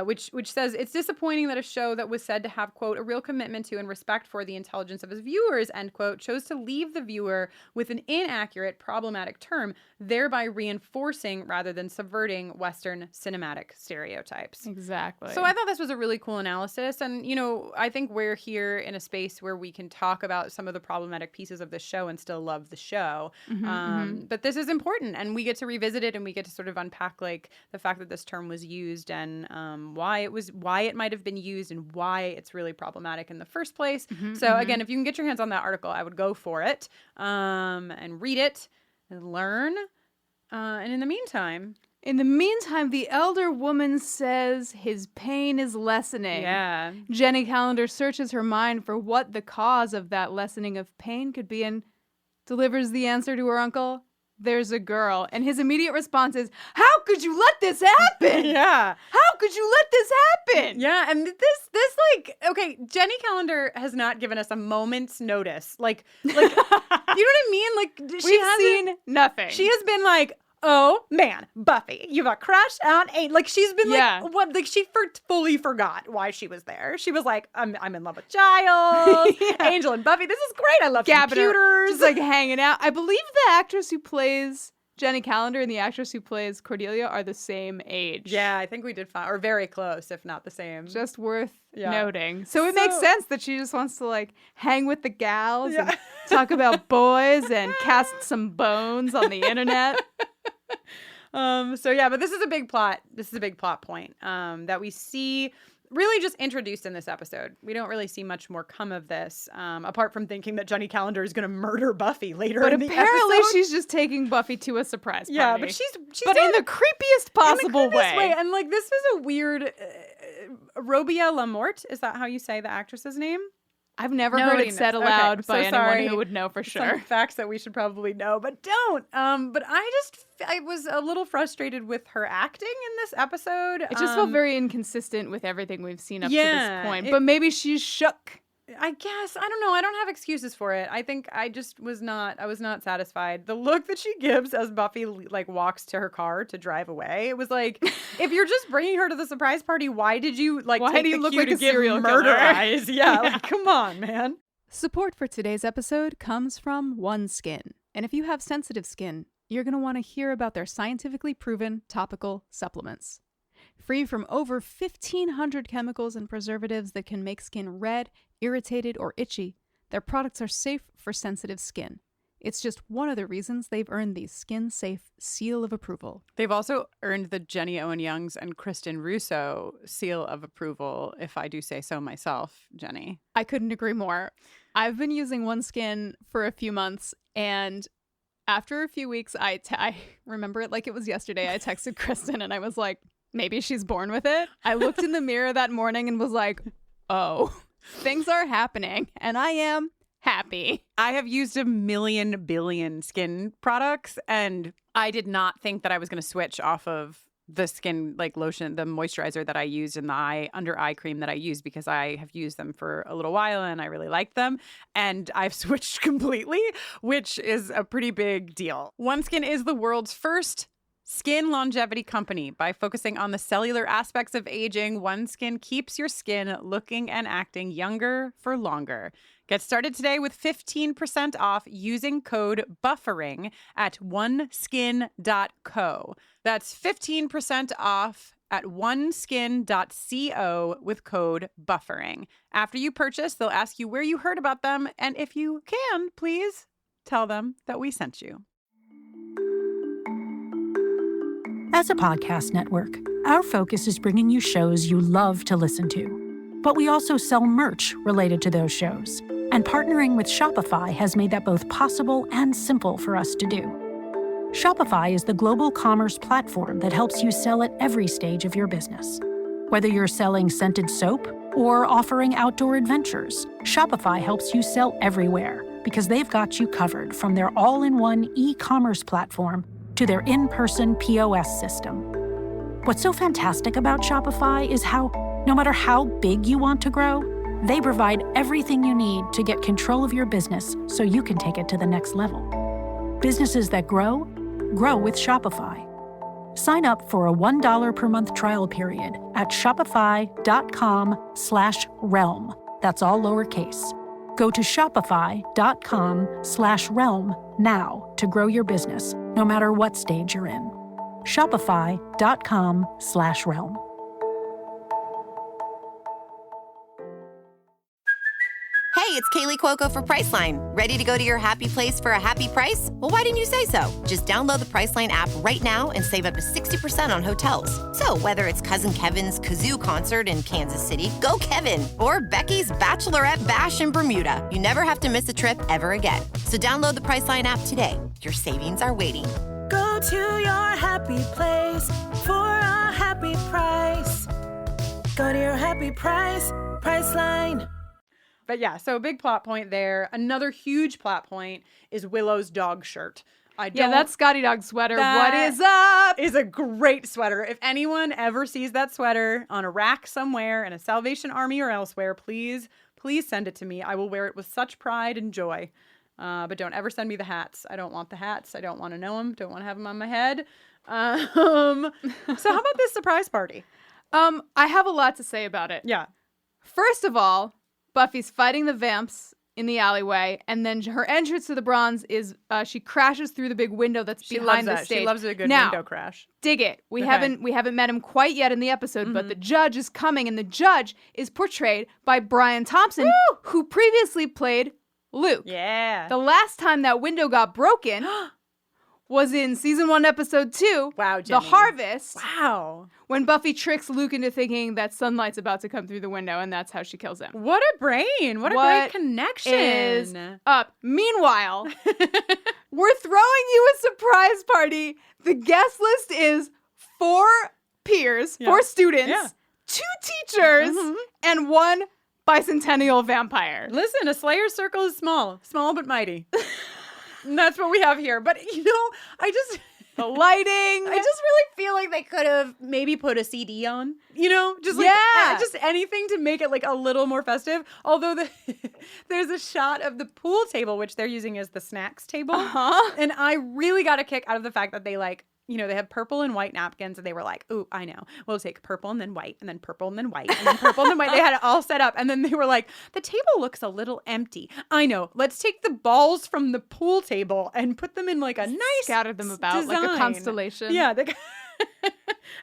which says, it's disappointing that a show that was said to have, quote, a real commitment to and respect for the intelligence of its viewers, end quote, chose to leave the viewer with an inaccurate, problematic term, thereby reinforcing rather than subverting Western cinematic stereotypes. Exactly. So I thought this was a really cool analysis. And, I think we're here in a space where we can talk about some of the problematic pieces of the show and still love the show. But this is important, and we get to revisit it, and we get to sort of unpack like the fact that this term was used and why it might have been used and why it's really problematic in the first place. So again, if you can get your hands on that article, I would go for it and read it and learn. And in the meantime, the elder woman says his pain is lessening. Yeah. Jenny Calendar searches her mind for what the cause of that lessening of pain could be and delivers the answer to her uncle. There's a girl. And his immediate response is, how could you let this happen? Yeah. How could you let this happen? Yeah, and this like, okay, Jenny Calendar has not given us a moment's notice. Like you know what I mean? Like We've seen nothing. She has been like, oh man, Buffy, you've a crush on Aiden. Like she's been like, what? Like she fully forgot why she was there. She was like, I'm in love with Giles, Angel and Buffy. This is great. I love computers. Just like hanging out. I believe the actress who plays Jenny Calendar and the actress who plays Cordelia are the same age. Yeah, I think we did fine, or very close, if not the same. Just worth noting. So it makes sense that she just wants to like hang with the gals and talk about boys and cast some bones on the internet. But this is a big plot. This is a big plot point that we see really just introduced in this episode. We don't really see much more come of this, apart from thinking that Jenny Calendar is going to murder Buffy later in the episode. But apparently she's just taking Buffy to a surprise party. Yeah, but she's in the creepiest possible way. And like this was a weird Robia Lamort. Is that how you say the actress's name? I've never heard it said aloud by anyone who would know for sure. Some facts that we should probably know, but don't. But I was a little frustrated with her acting in this episode. It just felt very inconsistent with everything we've seen up to this point. But maybe she's shook. I guess. I don't know. I don't have excuses for it. I think I just was not satisfied. The look that she gives as Buffy like walks to her car to drive away. It was like, if you're just bringing her to the surprise party, why did you take the look cue like to a give serial murder killer? eyes? Yeah, like come on, man. Support for today's episode comes from OneSkin. And if you have sensitive skin, you're going to want to hear about their scientifically proven topical supplements. Free from over 1,500 chemicals and preservatives that can make skin red, irritated, or itchy, their products are safe for sensitive skin. It's just one of the reasons they've earned the Skin Safe seal of approval. They've also earned the Jenny Owen Youngs and Kristen Russo seal of approval, if I do say so myself, Jenny. I couldn't agree more. I've been using OneSkin for a few months, and after a few weeks, I remember it like it was yesterday. I texted Kristen and I was like, maybe she's born with it. I looked in the mirror that morning and was like, oh, things are happening, and I am happy. I have used a million billion skin products, and I did not think that I was going to switch off of the skin like lotion, the moisturizer that I used and the under eye cream that I used, because I have used them for a little while and I really like them. And I've switched completely, which is a pretty big deal. OneSkin is the world's first Skin Longevity Company. By focusing on the cellular aspects of aging, OneSkin keeps your skin looking and acting younger for longer. Get started today with 15% off using code BUFFERING at oneskin.co. That's 15% off at oneskin.co with code BUFFERING. After you purchase, they'll ask you where you heard about them, and if you can, please tell them that we sent you. As a podcast network, our focus is bringing you shows you love to listen to. But we also sell merch related to those shows. And partnering with Shopify has made that both possible and simple for us to do. Shopify is the global commerce platform that helps you sell at every stage of your business. Whether you're selling scented soap or offering outdoor adventures, Shopify helps you sell everywhere because they've got you covered from their all-in-one e-commerce platform to their in-person POS system. What's so fantastic about Shopify is how, no matter how big you want to grow, they provide everything you need to get control of your business so you can take it to the next level. Businesses that grow, grow with Shopify. Sign up for a $1 per month trial period at shopify.com/realm. That's all lowercase. Go to shopify.com/realm now to grow your business, no matter what stage you're in. Shopify.com/realm. Hey, it's Kaylee Cuoco for Priceline. Ready to go to your happy place for a happy price? Well, why didn't you say so? Just download the Priceline app right now and save up to 60% on hotels. So whether it's Cousin Kevin's Kazoo Concert in Kansas City, go Kevin, or Becky's Bachelorette Bash in Bermuda, you never have to miss a trip ever again. So download the Priceline app today. Your savings are waiting. Go to your happy place for a happy price. Go to your happy price, Priceline. But yeah, so a big plot point there. Another huge plot point is Willow's dog shirt. That's Scotty Dog's sweater. That What is up? Is a great sweater. If anyone ever sees that sweater on a rack somewhere in a Salvation Army or elsewhere, please send it to me. I will wear it with such pride and joy. But don't ever send me the hats. I don't want the hats. I don't want to know them. Don't want to have them on my head. So how about this surprise party? I have a lot to say about it. Yeah. First of all, Buffy's fighting the vamps in the alleyway, and then her entrance to the bronze is she crashes through the big window that's behind the stage. She loves a good now, window crash. Dig it. We Okay. haven't met him quite yet in the episode, but the judge is coming, and the judge is portrayed by Brian Thompson, who previously played Luke. Yeah. The last time that window got broken was in season 1, episode 2. Wow, Jenny. The Harvest. Wow. When Buffy tricks Luke into thinking that sunlight's about to come through the window, and that's how she kills him. What a brain. What a great connection. Is up. Meanwhile, we're throwing you a surprise party. The guest list is 4 peers, 4 students, 2 teachers, and 1 bicentennial vampire. Listen, a Slayer circle is small but mighty. And that's what we have here. But, the lighting. I just really feel like they could have maybe put a CD on, just anything to make it like a little more festive. Although there's a shot of the pool table, which they're using as the snacks table. And I really got a kick out of the fact that they they have purple and white napkins, and they were like, ooh, I know. We'll take purple and then white and then purple and then white and then purple and then white. They had it all set up. And then they were like, the table looks a little empty. I know. Let's take the balls from the pool table and put them in like a nice scatter them about design. Like a constellation. Yeah.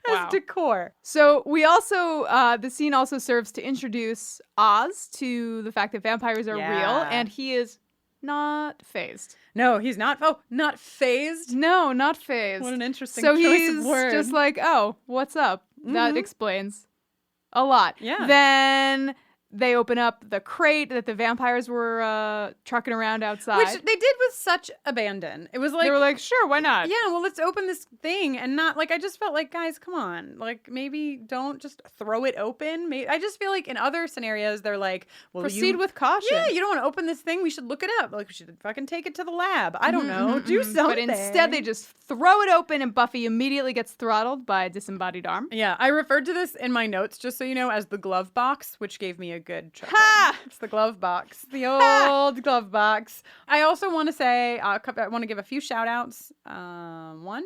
As decor. So we also, the scene also serves to introduce Oz to the fact that vampires are real, and he is not phased. No, he's not. Oh, not phased? No, not phased. What an interesting choice of word. Just like, oh, what's up? That explains a lot. Yeah. Then they open up the crate that the vampires were trucking around outside. Which they did with such abandon. It was like... They were like, sure, why not? Yeah, well, let's open this thing and not... I just felt like, guys, come on. Maybe don't just throw it open. I just feel like in other scenarios, they're like... Well, proceed with caution. Yeah, you don't want to open this thing. We should look it up. We should fucking take it to the lab. I don't know. Do something. But instead, they just throw it open and Buffy immediately gets throttled by a disembodied arm. Yeah, I referred to this in my notes, just so you know, as the glove box, which gave me a good triple. Ha! It's the glove box. The old glove box. I also want to say, I want to give a few shout outs.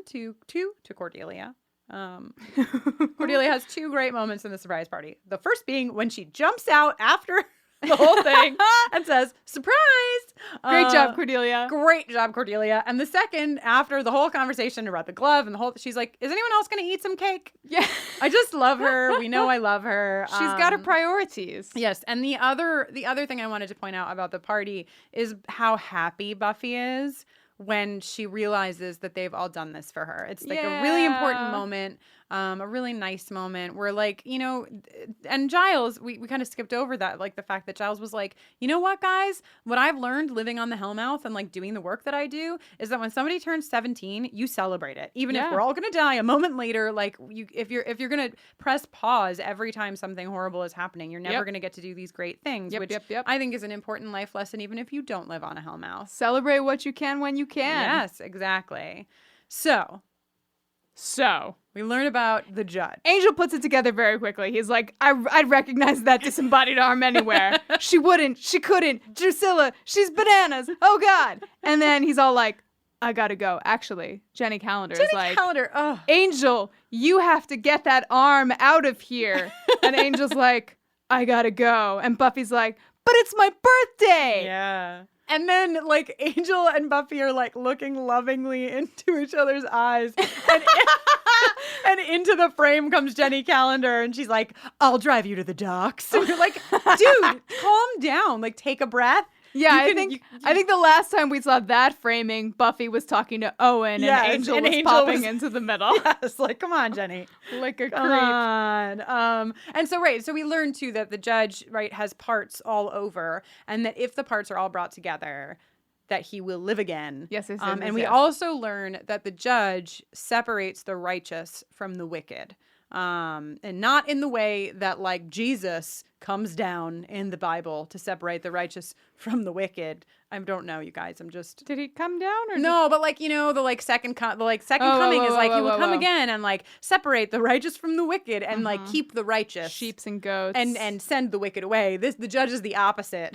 Two to Cordelia. Cordelia has 2 great moments in the surprise party. The first being when she jumps out after the whole thing and says, surprise! Great job, Cordelia. Great job, Cordelia. And the second, after the whole conversation about the glove and the whole, she's like, is anyone else going to eat some cake? Yeah. I just love her. We know I love her. She's got her priorities. Yes. And the other thing I wanted to point out about the party is how happy Buffy is when she realizes that they've all done this for her. It's like a really important moment, a really nice moment where, like, you know, and Giles, we kind of skipped over that, like the fact that Giles was like, you know what, guys, what I've learned living on the Hellmouth and like doing the work that I do is that when somebody turns 17, you celebrate it. Even if we're all going to die a moment later, like if you're going to press pause every time something horrible is happening, you're never going to get to do these great things, which I think is an important life lesson, even if you don't live on a Hellmouth. Celebrate what you can when you can. Yes, exactly. So we learn about the judge. Angel puts it together very quickly. He's like, I'd recognize that disembodied arm anywhere. She wouldn't. She couldn't. Drusilla, she's bananas. Oh, God. And then he's all like, I gotta go. Actually, Jenny Calendar is like, Angel, you have to get that arm out of here. And Angel's like, I gotta go. And Buffy's like, but it's my birthday. Yeah. And then, like, Angel and Buffy are, like, looking lovingly into each other's eyes. And into the frame comes Jenny Calendar, and she's like, I'll drive you to the docks. And you're like, dude, calm down. Like, take a breath. Yeah, I think the last time we saw that framing, Buffy was talking to Owen, and Angel was popping into the middle. Yes, like, come on, Jenny. Like a creep. Come on. And so we learned, too, that the judge, right, has parts all over, and that if the parts are all brought together, that he will live again. Yes. And we also learn that the judge separates the righteous from the wicked. And not in the way that, like, Jesus comes down in the Bible to separate the righteous from the wicked. I don't know, you guys. Did he come down or no? But, like, you know, the second coming is like he will come again and like separate the righteous from the wicked and like keep the righteous, sheeps and goats, and send the wicked away. The judge is the opposite.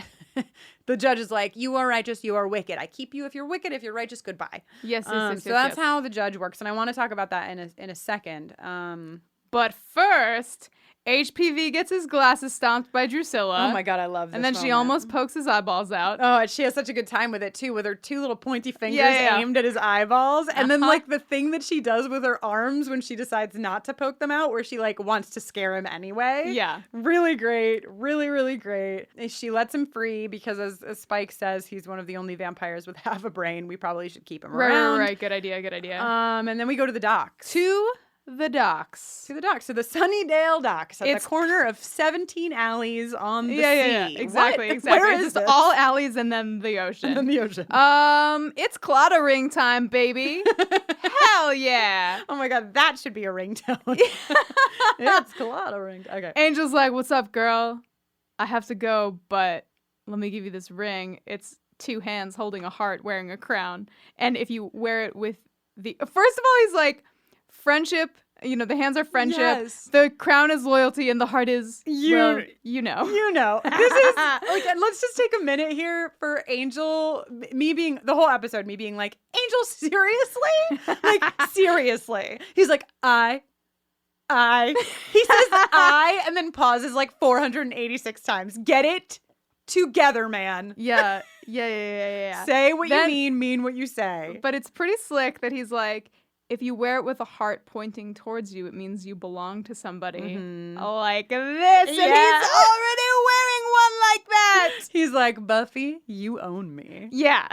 The judge is like, you are righteous, you are wicked. I keep you if you're wicked. If you're righteous, goodbye. Yes. So that's how the judge works, and I want to talk about that in a second. But first, HPV gets his glasses stomped by Drusilla. Oh my God, I love this. And then moment. she almost pokes his eyeballs out. Oh, and she has such a good time with it too, with her 2 little pointy fingers aimed at his eyeballs. And then like the thing that she does with her arms when she decides not to poke them out, where she like wants to scare him anyway. Yeah. Really great. Really, really great. And she lets him free because as Spike says, he's one of the only vampires with half a brain. We probably should keep him around. Right. Good idea. And then we go to the docks. To the docks. So the Sunnydale docks at the corner of 17 alleys on the sea. Yeah, exactly. Where is it's this? all alleys and then the ocean. It's claddagh ring time, baby. Hell yeah. Oh my God, that should be a ringtone. It's claddagh ring. Okay. Angel's like, what's up, girl? I have to go, but let me give you this ring. It's 2 hands holding a heart wearing a crown. And if you wear it with first of all, he's like, friendship, you know, the hands are friendship. Yes. The crown is loyalty, and the heart is you know. You know. This is like, and let's just take a minute here for Angel, the whole episode, me being like, Angel, seriously? Like, seriously. He's like, I. He says I, and then pauses like 486 times. Get it together, man. Yeah. Say what you mean what you say. But it's pretty slick that he's like, if you wear it with a heart pointing towards you, it means you belong to somebody. Like this. And he's already wearing one like that. He's like, Buffy, you own me. Yeah.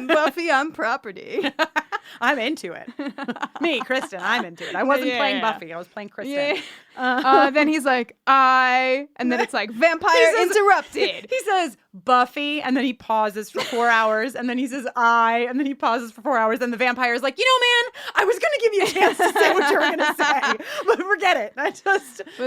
Buffy, I'm property. I'm into it. Me, Kristen, I'm into it. I wasn't playing Buffy. I was playing Kristen. Then he's like, and then it's like, vampire interrupted. He says, Buffy, and then he pauses for 4 hours, and then he says, and then he pauses for 4 hours, and the vampire's like, you know, man, I was going to give you a chance to say what you were going to say, but forget it. But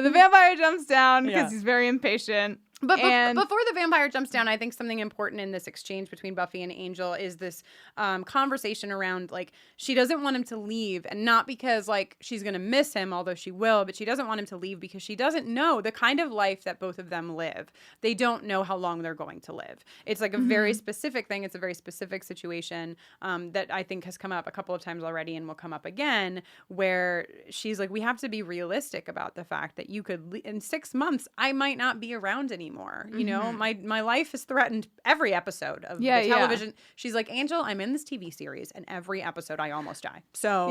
the vampire jumps down because he's very impatient. But before the vampire jumps down, I think something important in this exchange between Buffy and Angel is this conversation around, like, she doesn't want him to leave, and not because, like, she's going to miss him, although she will, but she doesn't want him to leave because she doesn't know the kind of life that both of them live. They don't know how long they're going to live. It's like a very specific thing. It's a very specific situation that I think has come up a couple of times already and will come up again, where she's like, we have to be realistic about the fact that you could, in 6 months, I might not be around anymore. You know, my life is threatened every episode of the television. Yeah. She's like, Angel, I'm in this TV series, and every episode I almost die. So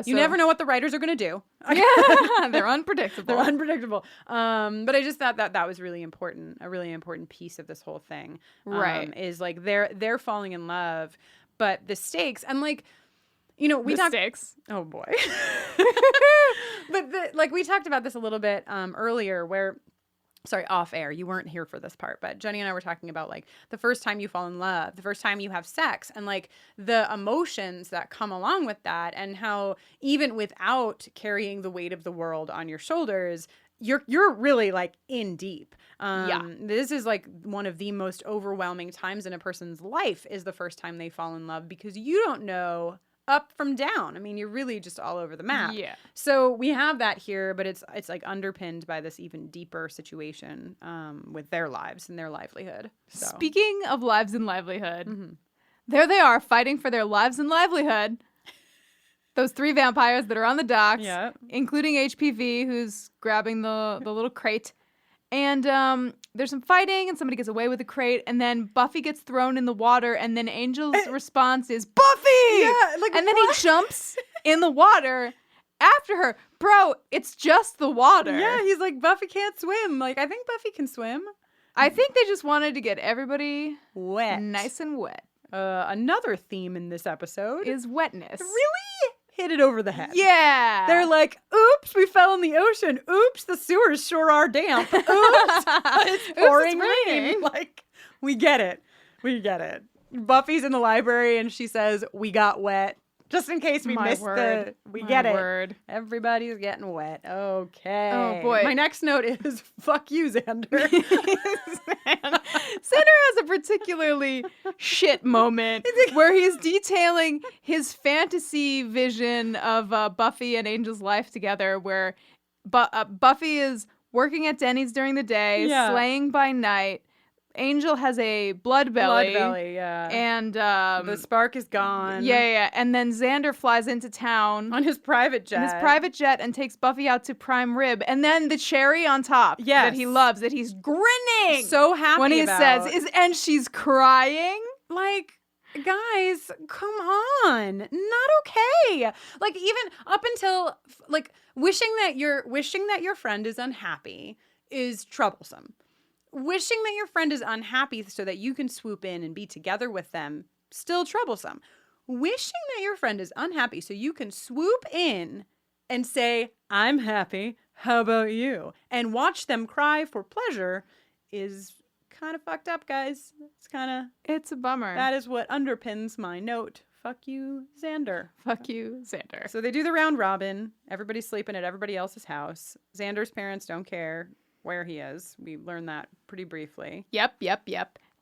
you never know what the writers are going to do. Yeah, they're unpredictable. But I just thought that was really important. A really important piece of this whole thing, right? Is like they're falling in love, but the stakes, and like, you know, stakes. Oh boy. But we talked about this a little bit earlier, where. Sorry, off air. You weren't here for this part, but Jenny and I were talking about, like, the first time you fall in love, the first time you have sex, and, like, the emotions that come along with that, and how even without carrying the weight of the world on your shoulders, you're really, like, in deep. This is, like, one of the most overwhelming times in a person's life is the first time they fall in love, because you don't know up from down. I mean, you're really just all over the map. Yeah. So we have that here, but it's like underpinned by this even deeper situation with their lives and their livelihood. So. Speaking of lives and livelihood, there they are fighting for their lives and livelihood. Those 3 vampires that are on the docks, including HPV, who's grabbing the little crate. And there's some fighting, and somebody gets away with the crate, and then Buffy gets thrown in the water, and then Angel's response is, Buffy! Yeah, and then he jumps in the water after her. Bro, it's just the water. Yeah, he's like, Buffy can't swim. Like, I think Buffy can swim. I think they just wanted to get everybody wet. Nice and wet. Another theme in this episode is wetness. Really? Hit it over the head. Yeah. They're like, oops, we fell in the ocean. Oops, the sewers sure are damp. Oops, it's pouring rain. Like, we get it. We get it. Buffy's in the library and she says, we got wet. Just in case we missed we get it. Everybody's getting wet. Okay. Oh, boy. My next note is, fuck you, Xander. Xander has a particularly shit moment where he's detailing his fantasy vision of Buffy and Angel's life together, where Buffy is working at Denny's during the day, slaying by night. Angel has a blood belly. And the spark is gone. Yeah. And then Xander flies into town on his private jet. And takes Buffy out to prime rib. And then the cherry on top that he loves, that he's grinning. So happy when he about. says, and she's crying. Like, guys, come on. Not okay. Like, even up until, like, wishing that your friend is unhappy is troublesome. Wishing that your friend is unhappy so that you can swoop in and be together with them, still troublesome. Wishing that your friend is unhappy so you can swoop in and say, I'm happy, how about you? And watch them cry for pleasure is kind of fucked up, guys. It's a bummer. That is what underpins my note. Fuck you, Xander. Fuck you, Xander. So they do the round robin. Everybody's sleeping at everybody else's house. Xander's parents don't care where he is. We learned that pretty briefly. Yep.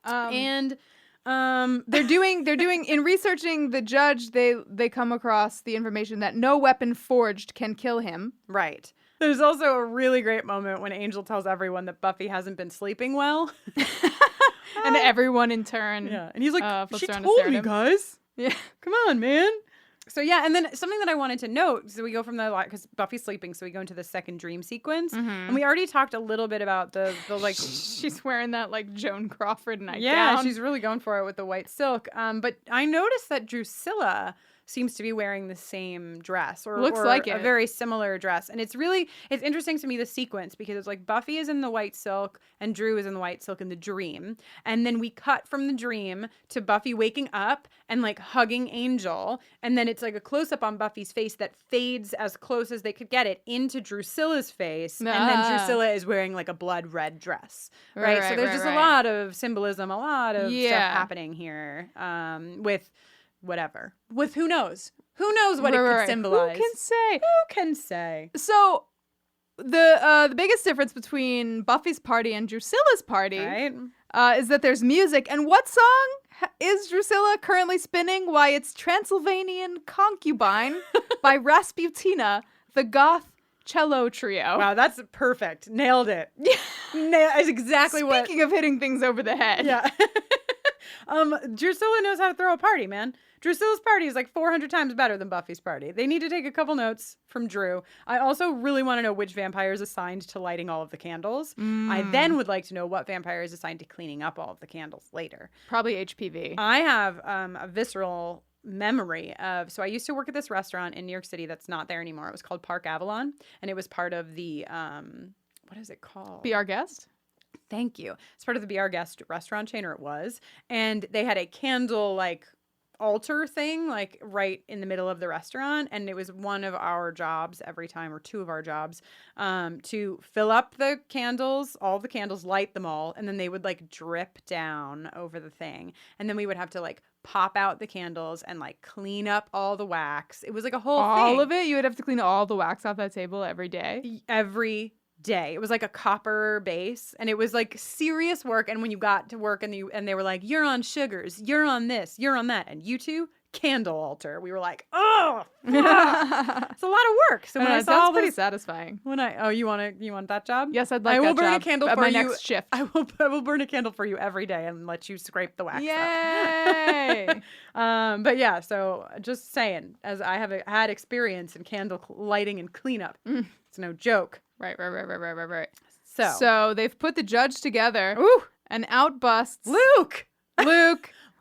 And they're doing in researching the judge, they come across the information that no weapon forged can kill him. Right. There's also a really great moment when Angel tells everyone that Buffy hasn't been sleeping well. And everyone in turn. Yeah. And he's like, she told me, guys. Yeah. Come on, man. So yeah, and then something that I wanted to note, so we go from because Buffy's sleeping, so we go into the second dream sequence, and we already talked a little bit about the like she's wearing that like Joan Crawford nightgown. Yeah, she's really going for it with the white silk. But I noticed that Drusilla seems to be wearing the same dress or like a very similar dress. And it's interesting to me, the sequence, because it's like Buffy is in the white silk and Drew is in the white silk in the dream. And then we cut from the dream to Buffy waking up and like hugging Angel. And then it's like a close up on Buffy's face that fades as close as they could get it into Drusilla's face. And then Drusilla is wearing like a blood red dress. Right. So there's just a lot of symbolism, a lot of stuff happening here with whatever. With who knows? Who knows what it could symbolize? Who can say? Who can say? So the biggest difference between Buffy's party and Drusilla's party is that there's music. And what song is Drusilla currently spinning? Why, it's Transylvanian Concubine by Rasputina, the goth cello trio. Wow, that's perfect. Nailed it. It's exactly what. Speaking of hitting things over the head. Yeah. Drusilla knows how to throw a party, man. Drusilla's party is like 400 times better than Buffy's party. They need to take a couple notes from Drew. I also really want to know which vampire is assigned to lighting all of the candles. I then would like to know what vampire is assigned to cleaning up all of the candles later. Probably HPV. I have a visceral memory of, so I used to work at this restaurant in New York City that's not there anymore. It was called Park Avalon, and it was part of the, what is it called? Be Our Guest? Thank you. It's part of the Be Our Guest restaurant chain, or it was. And they had a candle, like, altar thing, like, right in the middle of the restaurant. And it was one of our jobs every time, or two of our jobs, to fill up the candles, all the candles, light them all. And then they would, like, drip down over the thing. And then we would have to, like, pop out the candles and, like, clean up all the wax. It was like a whole thing. All of it? You would have to clean all the wax off that table every day? Every day. It was like a copper base, and it was like serious work. And when you got to work and they were like, you're on sugars, you're on this, you're on that, and you two, candle altar. We were like, oh, it's a lot of work. So when I saw all pretty this, satisfying. You want that job? Yes, I'd like I that will burn job a candle at for my you. next shift. I will burn a candle for you every day and let you scrape the wax Yay! up. But yeah, so just saying, as I have had experience in candle lighting and cleanup, it's no joke. Right. So they've put the judge together. Ooh. And out busts Luke.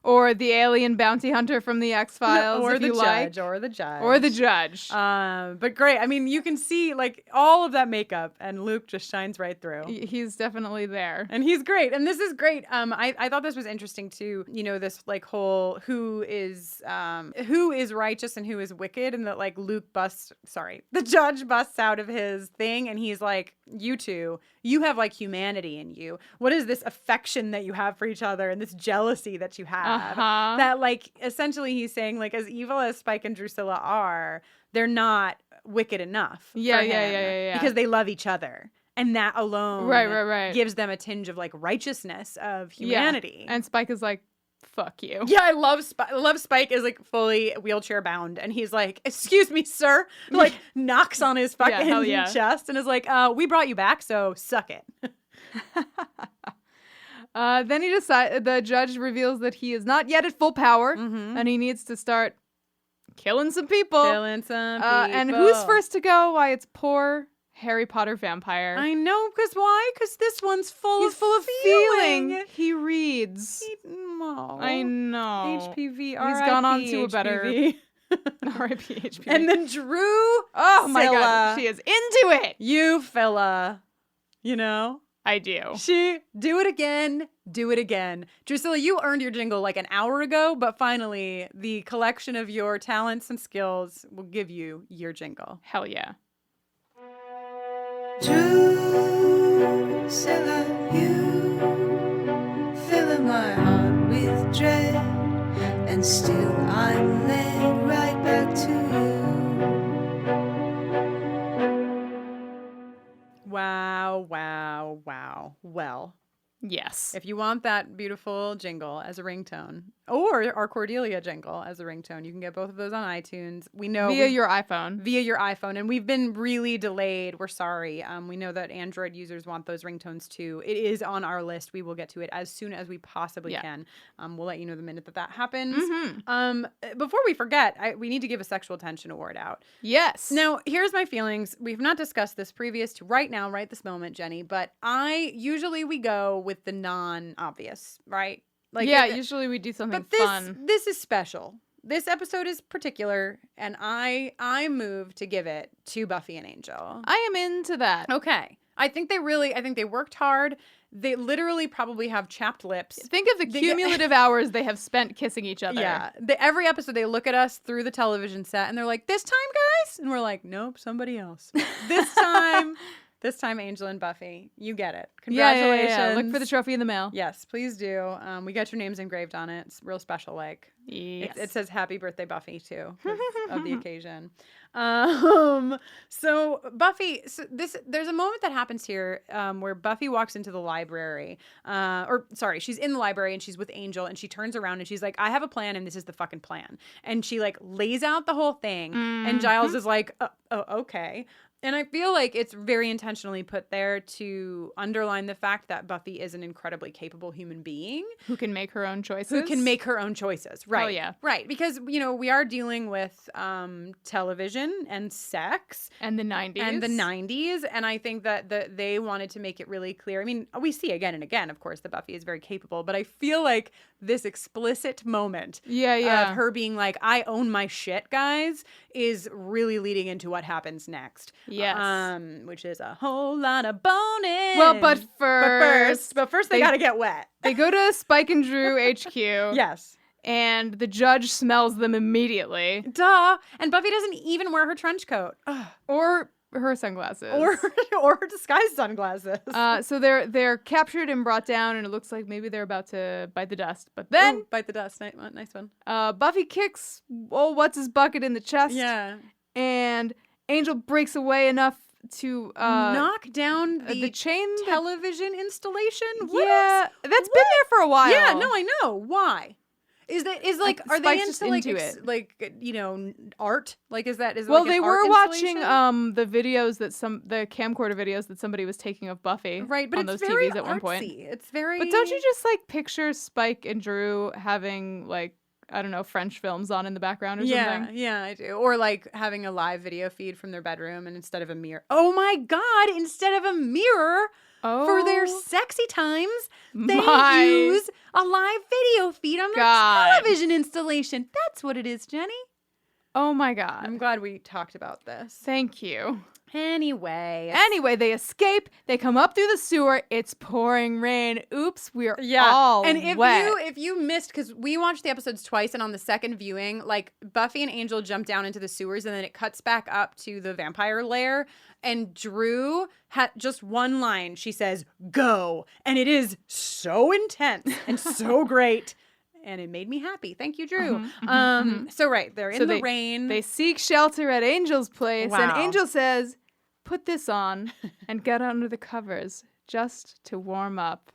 Or the alien bounty hunter from the X-Files, or if the you judge, like. or the judge. Or the judge. But great. I mean, you can see like all of that makeup, and Luke just shines right through. He's definitely there. And he's great. And this is great. I thought this was interesting too, you know, this like whole who is righteous and who is wicked, and that like the judge busts out of his thing, and he's like, you two, you have like humanity in you. What is this affection that you have for each other and this jealousy that you have? That like essentially he's saying like as evil as Spike and Drusilla are, they're not wicked enough. Yeah. Because they love each other. And that alone right. gives them a tinge of like righteousness of humanity. Yeah. And Spike is like, fuck you. Yeah, I love Spike is like fully wheelchair bound, and he's like, excuse me, sir, like knocks on his fucking chest and is like, we brought you back, so suck it. Then the judge reveals that he is not yet at full power, and he needs to start killing some people. And who's first to go? Why, it's poor Harry Potter vampire. I know, because why? Because this one's full of feeling. He reads. I know. HPV, He's gone on to a better R.I.P. HPV. And then Drew. Oh my God, she is into it. You fella, you know. I do. Do it again. Drusilla, you earned your jingle like an hour ago, but finally, the collection of your talents and skills will give you your jingle. Hell yeah. Drusilla, you fill my heart with dread, and still I'm led right back to you. Wow. Well, yes. If you want that beautiful jingle as a ringtone, or our Cordelia jingle as a ringtone, you can get both of those on iTunes. We know via your iPhone, and we've been really delayed. We're sorry. We know that Android users want those ringtones too. It is on our list. We will get to it as soon as we possibly can. We'll let you know the minute that happens. Before we forget, we need to give a sexual tension award out. Yes. Now, here's my feelings. We've not discussed this previous to right now, right this moment, Jenny, but usually we go with the non-obvious, right? Like, usually we do something fun. This is special. This episode is particular, and I move to give it to Buffy and Angel. I am into that. Okay. I think they worked hard. They literally probably have chapped lips. Think of the cumulative hours they have spent kissing each other. Yeah. Every episode they look at us through the television set and they're like, this time, guys? And we're like, nope, somebody else. This time, This time, Angel and Buffy, you get it. Congratulations. Yeah. Look for the trophy in the mail. Yes, please do. We got your names engraved on it. It's real special. Yes. It says "Happy Birthday, Buffy" too, 'cause of the occasion. So Buffy, there's a moment that happens here where Buffy walks into the library, she's in the library and she's with Angel, and she turns around and she's like, "I have a plan, and this is the fucking plan." And she lays out the whole thing, and Giles is like, "Oh, okay." And I feel like it's very intentionally put there to underline the fact that Buffy is an incredibly capable human being. Who can make her own choices. Right. Oh, yeah. Right. Because, we are dealing with television and sex. And the 90s. And I think that they wanted to make it really clear. I mean, we see again and again, of course, that Buffy is very capable. But I feel like this explicit moment of her being like, "I own my shit, guys," is really leading into what happens next. Yes. Which is a whole lot of boning. Well, but first they gotta get wet. They go to Spike and Drew HQ. Yes. And the judge smells them immediately. Duh. And Buffy doesn't even wear her trench coat. Or her sunglasses. Or her disguised sunglasses. So they're captured and brought down, and it looks like maybe they're about to bite the dust. But then... bite the dust. Nice one. Buffy kicks what's-his-bucket in the chest. Yeah. And Angel breaks away enough to knock down the chain television installation. That's been there for a while. Yeah, no, I know. Why? Are they into it? Art? Well, they were watching the videos the camcorder videos that somebody was taking of Buffy, right? But on it's those very TVs at one point. It's very. But don't you just picture Spike and Drew having I don't know, French films on in the background or something? Yeah, I do. Or having a live video feed from their bedroom, and instead of a mirror. Oh my God! Instead of a mirror. For their sexy times, they use a live video feed on their television installation. That's what it is, Jenny. Oh my God. I'm glad we talked about this. Thank you. Anyway, they escape. They come up through the sewer. It's pouring rain. Oops, we're all and wet. if you missed, because we watched the episodes twice, and on the second viewing, Buffy and Angel jump down into the sewers, and then it cuts back up to the vampire lair, and Drew had just one line. She says, "Go," and it is so intense and so great. And it made me happy. Thank you, Drew. So they're in the rain. They seek shelter at Angel's place, Wow. and Angel says, "Put this on and get under the covers just to warm up."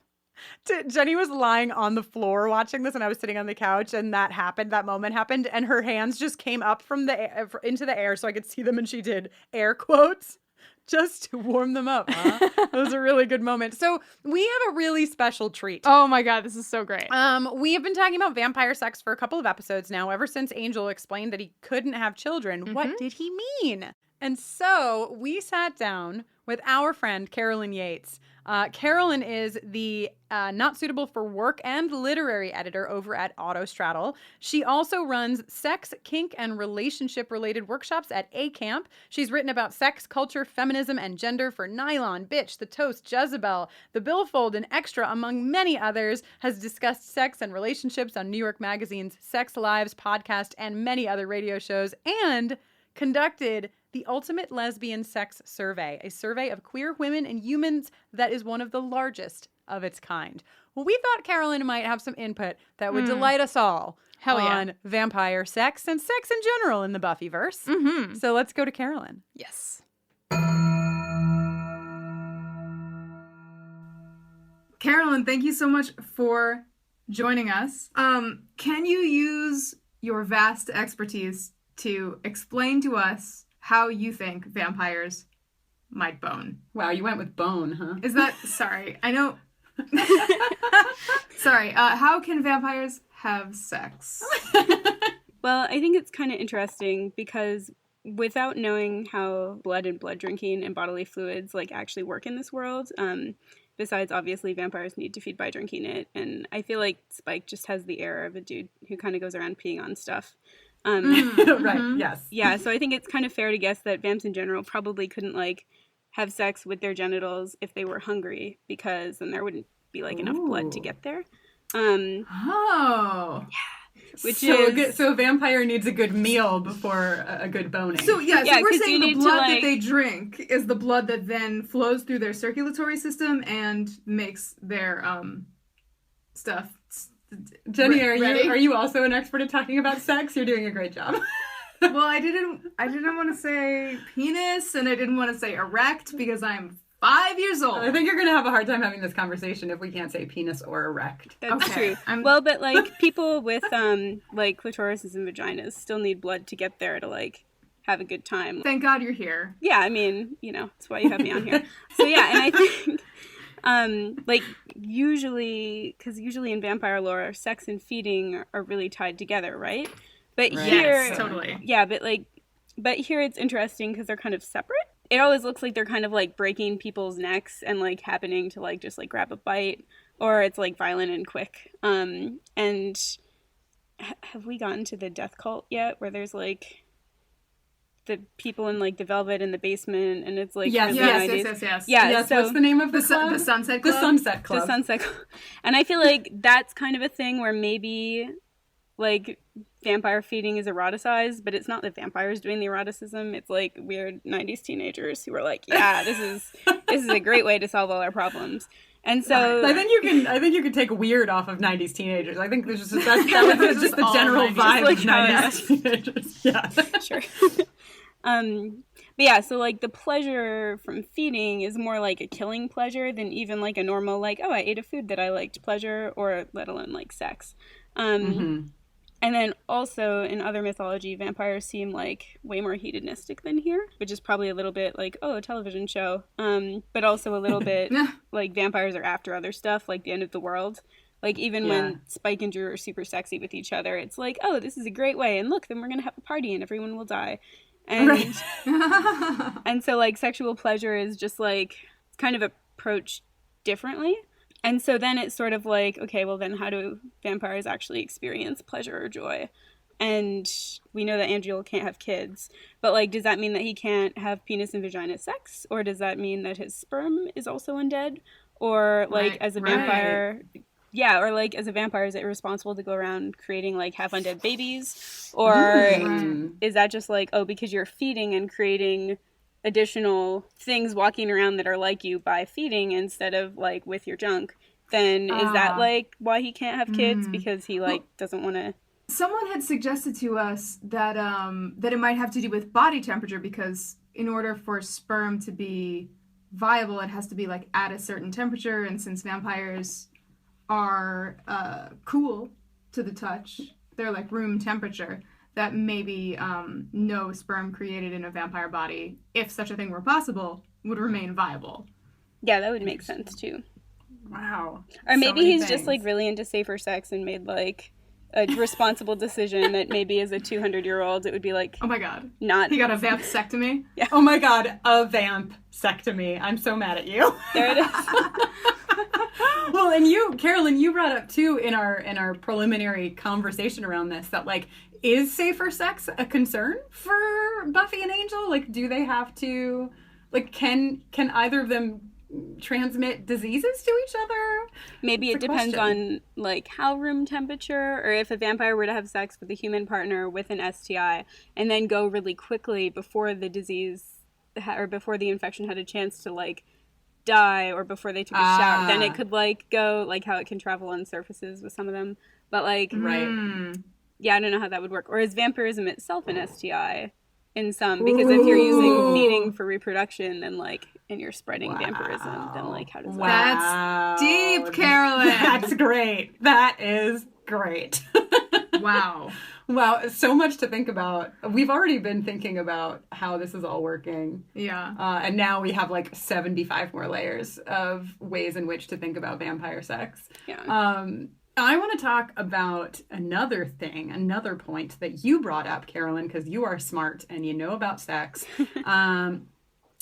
Jenny was lying on the floor watching this, and I was sitting on the couch, and that moment happened, and her hands just came up from into the air so I could see them, and she did air quotes. Just to warm them up, huh? It was a really good moment. So we have a really special treat. Oh my God, this is so great. We have been talking about vampire sex for a couple of episodes now, ever since Angel explained that he couldn't have children. What did he mean? And so we sat down with our friend, Carolyn Yates. Carolyn is the not suitable for work and literary editor over at Autostraddle. She also runs sex, kink, and relationship-related workshops at A Camp. She's written about sex, culture, feminism, and gender for Nylon, Bitch, The Toast, Jezebel, The Billfold, and Extra, among many others, has discussed sex and relationships on New York Magazine's Sex Lives podcast and many other radio shows, and conducted the Ultimate Lesbian Sex Survey, a survey of queer women and humans that is one of the largest of its kind. Well, we thought Carolyn might have some input that would delight us all on vampire sex and sex in general in the Buffyverse. So let's go to Carolyn. Yes. Carolyn, thank you so much for joining us. Can you use your vast expertise to explain to us how you think vampires might bone? Wow, you went with bone, huh? Is that... Sorry, I know... Sorry, how can vampires have sex? Well, I think it's kind of interesting because without knowing how blood and blood drinking and bodily fluids actually work in this world, besides obviously vampires need to feed by drinking it, and I feel like Spike just has the air of a dude who kind of goes around peeing on stuff. Right, yes. Yeah, so I think it's kind of fair to guess that vamps in general probably couldn't have sex with their genitals if they were hungry, because then there wouldn't be enough blood to get there. Oh. Yeah. which so a vampire needs a good meal before a good boning. So we're 'cause saying you the need to, blood like- that they drink is the blood that then flows through their circulatory system and makes their stuff. Jenny, ready? are you also an expert at talking about sex? You're doing a great job. Well, I didn't want to say penis, and I didn't want to say erect because I'm 5 years old. I think you're gonna have a hard time having this conversation if we can't say penis or erect. That's true. Well, but like people with like clitorises and vaginas still need blood to get there to like have a good time. Thank God you're here. Yeah, I mean, that's why you have me on here. So yeah, and I think like usually in vampire lore, sex and feeding are really tied together, right? But here, yes, totally. Yeah, but here it's interesting because they're kind of separate. It always looks like they're kind of like breaking people's necks and like happening to like just like grab a bite, or it's like violent and quick. And have we gotten to the death cult yet, where there's like the people in like the velvet in the basement, and it's like yes. Yeah. So what's the name of the club? The Sunset Club. The Sunset Club. The Sunset Club. And I feel like that's kind of a thing where maybe like vampire feeding is eroticized, but it's not the vampires doing the eroticism. It's like weird 90s teenagers who are like, yeah, this is a great way to solve all our problems. And so I think you can take weird off of 90s teenagers. I think there's just that was just the general 90s. vibe Like of 90s teenagers. Yeah. Sure. But yeah, so like the pleasure from feeding is more like a killing pleasure than even like a normal like, oh, I ate a food that I liked pleasure, or let alone like sex. And then also in other mythology, vampires seem like way more hedonistic than here, which is probably a little bit like, oh, a television show. But also a little bit like vampires are after other stuff, like the end of the world. Like even when Spike and Drew are super sexy with each other, it's like, oh, this is a great way. And look, then we're going to have a party and everyone will die. And, and so like sexual pleasure is just like kind of approached differently. And so then it's sort of like, okay, well then how do vampires actually experience pleasure or joy? And we know that Andrew can't have kids, but like, does that mean that he can't have penis and vagina sex? Or does that mean that his sperm is also undead? Or like as a vampire, or like as a vampire, is it irresponsible to go around creating like half undead babies? Or is that just like, oh, because you're feeding and creating additional things walking around that are like you by feeding instead of like with your junk, then is that like why he can't have kids? Because he like doesn't want to. Someone had suggested to us that that it might have to do with body temperature, because in order for sperm to be viable, it has to be like at a certain temperature, and since vampires are cool to the touch, they're like room temperature, that maybe no sperm created in a vampire body, if such a thing were possible, would remain viable. Yeah, that would make sense too. Wow. Or maybe he's just like really into safer sex and made like a responsible decision that maybe as a 200-year-old it would be like, oh my god, not. He got a vampsectomy? Yeah. Oh my god, a vampsectomy. I'm so mad at you. There it is. Well, and you, Carolyn, you brought up too in our preliminary conversation around this that like, is safer sex a concern for Buffy and Angel? Like, do they have to, like, can either of them transmit diseases to each other? Maybe it depends on, like, how room temperature, or if a vampire were to have sex with a human partner with an STI and then go really quickly before the disease, or before the infection had a chance to, like, die, or before they took a shower, then it could, like, go, like, how it can travel on surfaces with some of them. But, like... Yeah, I don't know how that would work. Or is vampirism itself an STI in some? Because if you're using feeding for reproduction, then like, and you're spreading vampirism, then like, how does that? That's deep, Carolyn. That's great. That is great. Wow. Wow, so much to think about. We've already been thinking about how this is all working. Yeah. And now we have like 75 more layers of ways in which to think about vampire sex. Yeah. I want to talk about another point that you brought up, Carolyn, because you are smart and you know about sex,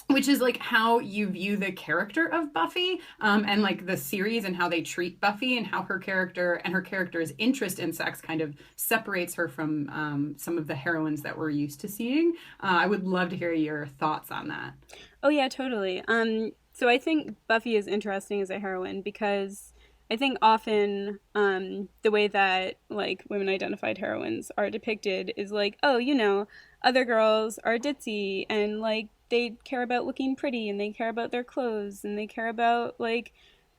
which is like how you view the character of Buffy, and like the series and how they treat Buffy, and how her character's interest in sex kind of separates her from some of the heroines that we're used to seeing. I would love to hear your thoughts on that. Oh yeah, totally. So I think Buffy is interesting as a heroine because I think often the way that like women identified heroines are depicted is like, oh, you know, other girls are ditzy and like they care about looking pretty and they care about their clothes and they care about like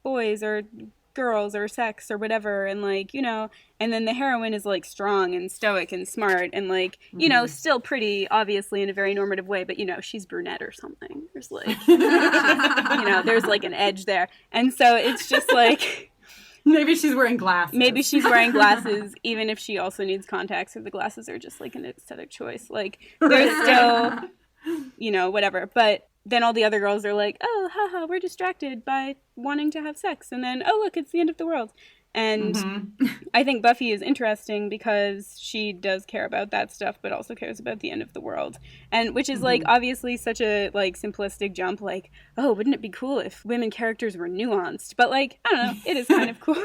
boys or girls or sex or whatever, and like, you know, and then the heroine is like strong and stoic and smart and like, you know, still pretty obviously in a very normative way, but you know, she's brunette or something. There's like you know, there's like an edge there. And so it's just like maybe she's wearing glasses. Maybe she's wearing glasses even if she also needs contacts, or the glasses are just like an aesthetic choice. Like there's still, you know, whatever. But then all the other girls are like, oh, haha, we're distracted by wanting to have sex. And then, oh, look, it's the end of the world. And I think Buffy is interesting because she does care about that stuff, but also cares about the end of the world. And which is like obviously such a like simplistic jump, like, oh, wouldn't it be cool if women characters were nuanced? But like, I don't know, it is kind of cool.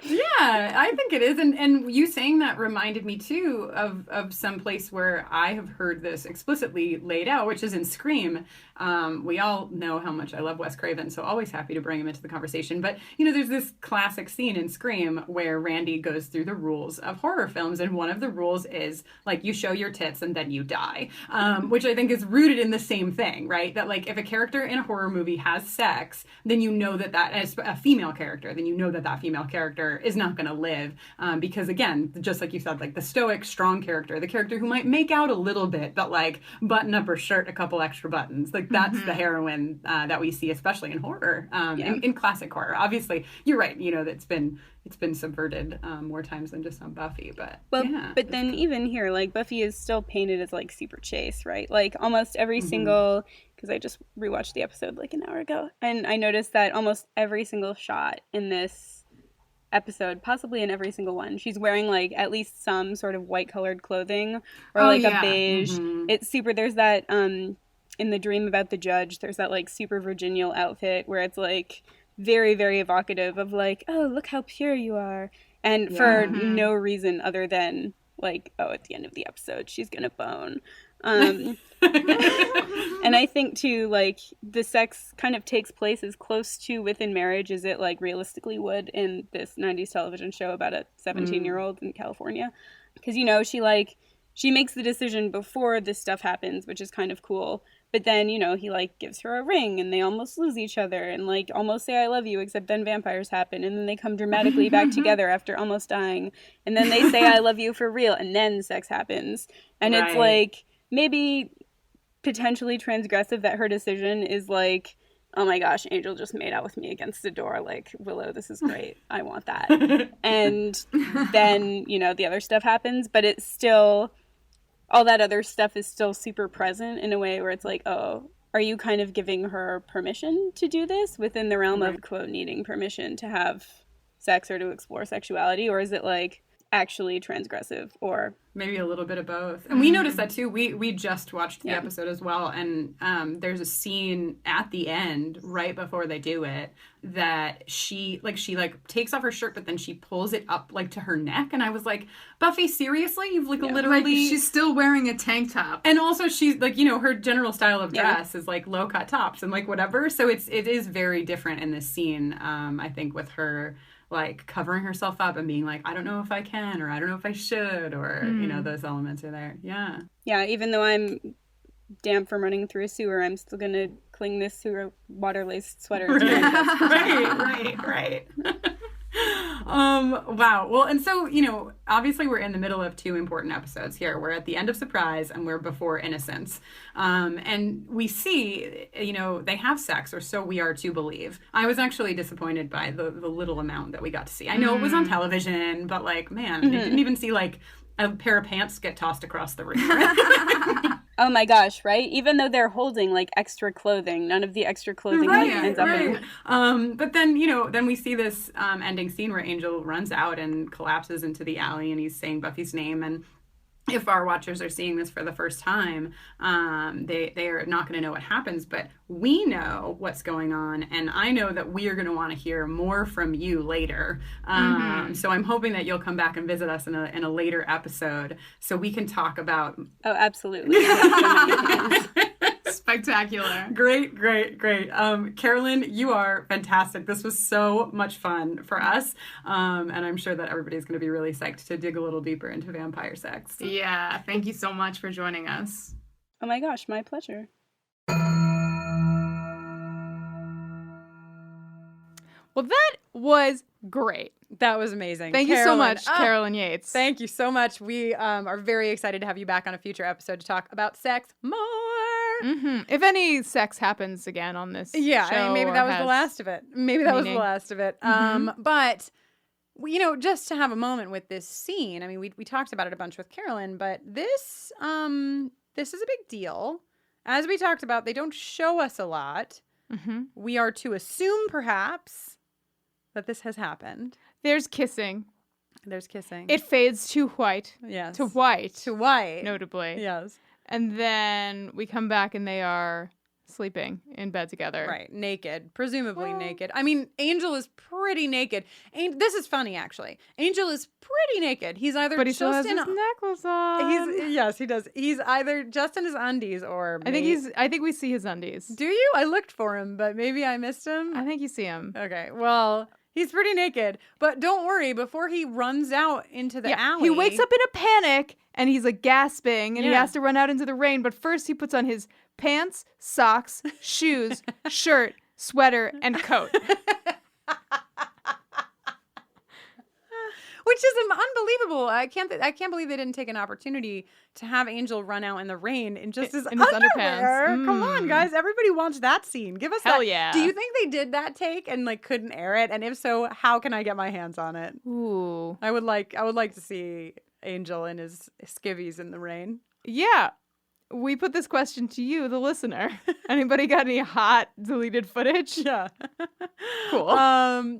Yeah, I think it is. And you saying that reminded me too of some place where I have heard this explicitly laid out, which is in Scream. We all know how much I love Wes Craven, so always happy to bring him into the conversation. But, you know, there's this classic scene in Scream where Randy goes through the rules of horror films. And one of the rules is, like, you show your tits and then you die, which I think is rooted in the same thing, right? That, like, if a character in a horror movie has sex, then you know that as a female character, then you know that female character is not going to live. Because, again, just like you said, like, the stoic, strong character, the character who might make out a little bit, but, like, button up her shirt a couple extra buttons, like, that's the heroine that we see, especially in horror, in classic horror. Obviously, you're right. You know, it's been subverted more times than just on Buffy. But but then even here, like Buffy is still painted as like super chaste, right? Like almost every single, because I just rewatched the episode like an hour ago, and I noticed that almost every single shot in this episode, possibly in every single one, she's wearing like at least some sort of white colored clothing or a beige. It's super. There's that in the dream about the judge, there's that like super virginal outfit where it's like very, very evocative of like, oh, look how pure you are. And for no reason other than like, oh, at the end of the episode, she's going to bone. And I think too, like the sex kind of takes place as close to within marriage as it like realistically would in this 90s television show about a 17-year-old in California. Because, you know, she makes the decision before this stuff happens, which is kind of cool. But then, you know, he, like, gives her a ring, and they almost lose each other, and, like, almost say I love you, except then vampires happen, and then they come dramatically back together after almost dying, and then they say I love you for real, and then sex happens. And it's, like, maybe potentially transgressive that her decision is, like, oh my gosh, Angel just made out with me against the door, like, Willow, this is great, I want that. And then, you know, the other stuff happens, but it's still... all that other stuff is still super present in a way where it's like, oh, are you kind of giving her permission to do this within the realm of, quote, needing permission to have sex or to explore sexuality? Or is it, like, actually transgressive? Or maybe a little bit of both. And we noticed that, too. We just watched the episode as well. And there's a scene at the end, right before they do it, that she takes off her shirt, but then she pulls it up, like, to her neck. And I was like, Buffy, seriously? You've, like, literally... Like, she's still wearing a tank top. And also she's, like, you know, her general style of dress is, like, low-cut tops and, like, whatever. So it is very different in this scene, I think, with her... like covering herself up and being like, I don't know if I can, or I don't know if I should, or, you know, those elements are there. Yeah. Yeah, even though I'm damp from running through a sewer, I'm still going to cling this to a water-laced sweater. Right. Wow. Well, and so, you know, obviously we're in the middle of two important episodes here. We're at the end of Surprise and we're before Innocence. And we see, you know, they have sex, or so we are to believe. I was actually disappointed by the little amount that we got to see. I know it was on television, but like, man, I didn't even see like a pair of pants get tossed across the room. Oh my gosh, right? Even though they're holding like extra clothing, none of the extra clothing ends up in. But then, you know, then we see this ending scene where Angel runs out and collapses into the alley, and he's saying Buffy's name. And if our watchers are seeing this for the first time, they are not going to know what happens, but we know what's going on, and I know that we are going to want to hear more from you later. So I'm hoping that you'll come back and visit us in a later episode so we can talk about... Oh, absolutely. spectacular. Great. Carolyn, you are fantastic. This was so much fun for us. And I'm sure that everybody's going to be really psyched to dig a little deeper into vampire sex. Yeah, thank you so much for joining us. Oh my gosh, my pleasure. Well, that was great. That was amazing. Thank you so much, Carolyn Yates. Thank you so much. We are very excited to have you back on a future episode to talk about sex more. Mm-hmm. If any sex happens again on this Yeah, show, I mean, maybe that was the last of it. Mm-hmm. But, you know, just to have a moment with this scene, I mean, we talked about it a bunch with Carolyn, but this is a big deal. As we talked about, they don't show us a lot. Mm-hmm. We are to assume, perhaps, that this has happened. There's kissing. It fades to white. Yes. To white. Notably. Yes. And then we come back and they are sleeping in bed together. Right. Naked. Presumably naked. I mean, Angel is pretty naked. This is funny, actually. Angel is pretty naked. He's either But he just still has in his necklace on. Yes, he does. He's either just in his undies or I think we see his undies. Do you? I looked for him, but maybe I missed him. I think you see him. Okay. Well, he's pretty naked. But don't worry, before he runs out into the alley. He wakes up in a panic and he's like gasping and he has to run out into the rain. But first he puts on his pants, socks, shoes, shirt, sweater, and coat. Which is unbelievable. I can't believe they didn't take an opportunity to have Angel run out in the rain in just his underwear. underpants. Come on, guys. Everybody watch that scene. Give us Hell that. yeah. Do you think they did that take and like couldn't air it? And if so, how can I get my hands on it? Ooh. I would like to see Angel in his skivvies in the rain. Yeah. We put this question to you, the listener. Anybody got any hot deleted footage? Yeah. Cool.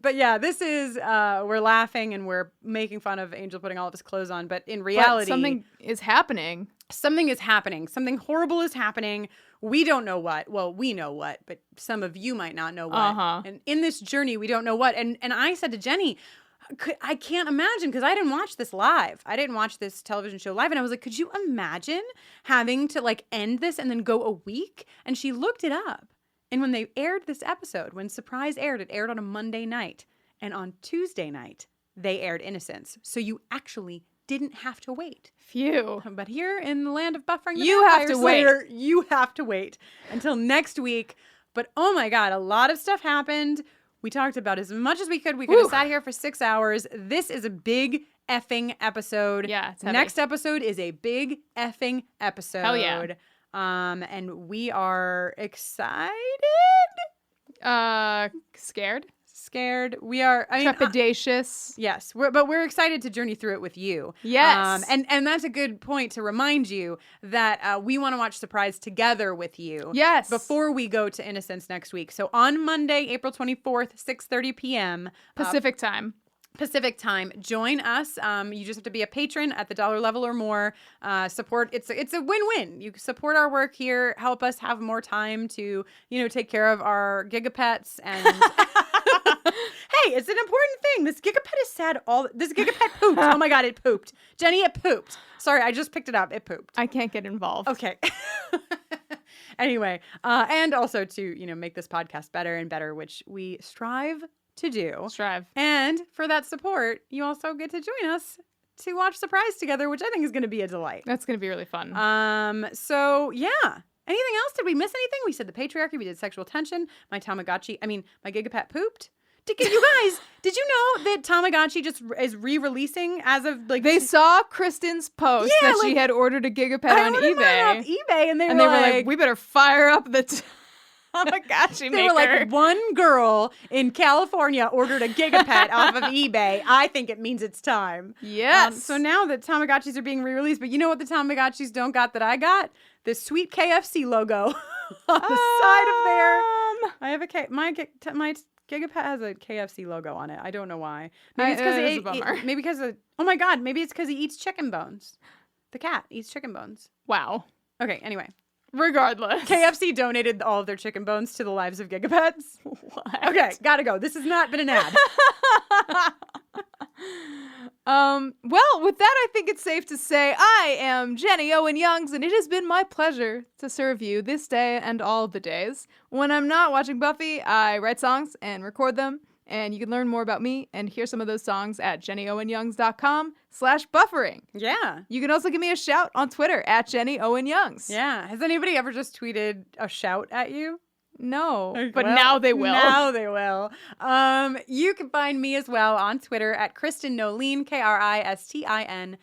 But yeah, this is we're laughing and we're making fun of Angel putting all of his clothes on, but in reality, something is happening. Something is happening. Something horrible is happening. We don't know what. Well, we know what, but some of you might not know what. Uh-huh. And in this journey, we don't know what. And I said to Jenny, I can't imagine, because I didn't watch this live. I didn't watch this television show live. And I was like, could you imagine having to like end this and then go a week? And she looked it up. And when they aired this episode, when Surprise aired, it aired on a Monday night. And on Tuesday night, they aired Innocence. So you actually didn't have to wait. Phew. But here in the land of buffering the You have Vampire to wait. Slayer, you have to wait until next week. But oh my God, a lot of stuff happened. We talked about as much as we could. We could have sat here for 6 hours. This is a big effing episode. Yeah, it's heavy. Next episode is a big effing episode. Hell yeah. And we are excited. Scared. We are trepidatious. Yes, but we're excited to journey through it with you. Yes. And that's a good point to remind you that we want to watch Surprise together with you. Yes. Before we go to Innocence next week. So on Monday, April 24th, 6:30 p.m. Pacific time. Join us. You just have to be a patron at the $1 level or more. Support. It's a win-win. You support our work here, help us have more time to, take care of our gigapets and hey, it's an important thing. This gigapet is sad. This gigapet pooped. Oh my God, it pooped. Jenny, it pooped. Sorry, I just picked it up. It pooped. I can't get involved. Okay. Anyway, and also to, make this podcast better and better, which we strive to do. And for that support, you also get to join us to watch Surprise together, which I think is going to be a delight. That's going to be really fun. So yeah. Anything else? Did we miss anything? We said the patriarchy. We did sexual tension. My gigapet pooped. You guys, did you know that Tamagotchi just is re-releasing as of like... They saw Kristen's post that she had ordered a gigapet on eBay. And they were like, we better fire up the Tamagotchi maker. They were like, one girl in California ordered a gigapet off of eBay. I think it means it's time. Yes. So now that Tamagotchis are being re-released, but you know what the Tamagotchis don't got that I got? This sweet KFC logo on the side of there. I have my Gigapet has a KFC logo on it. I don't know why. Maybe it's because oh my God, maybe it's because he eats chicken bones. The cat eats chicken bones. Wow. Okay, anyway. Regardless. KFC donated all of their chicken bones to the Lives of Gigapets. What? Okay, gotta go. This has not been an ad. Well, with that, I think it's safe to say I am Jenny Owen Youngs, and it has been my pleasure to serve you this day and all the days. When I'm not watching Buffy, I write songs and record them, and you can learn more about me and hear some of those songs at jennyowenyoungs.com/buffering. Yeah. You can also give me a shout on Twitter at Jenny Owen Youngs. Yeah. Has anybody ever just tweeted a shout at you? No, but now they will. Now they will. You can find me as well on Twitter at Kristine Noeline, KristineNoeline.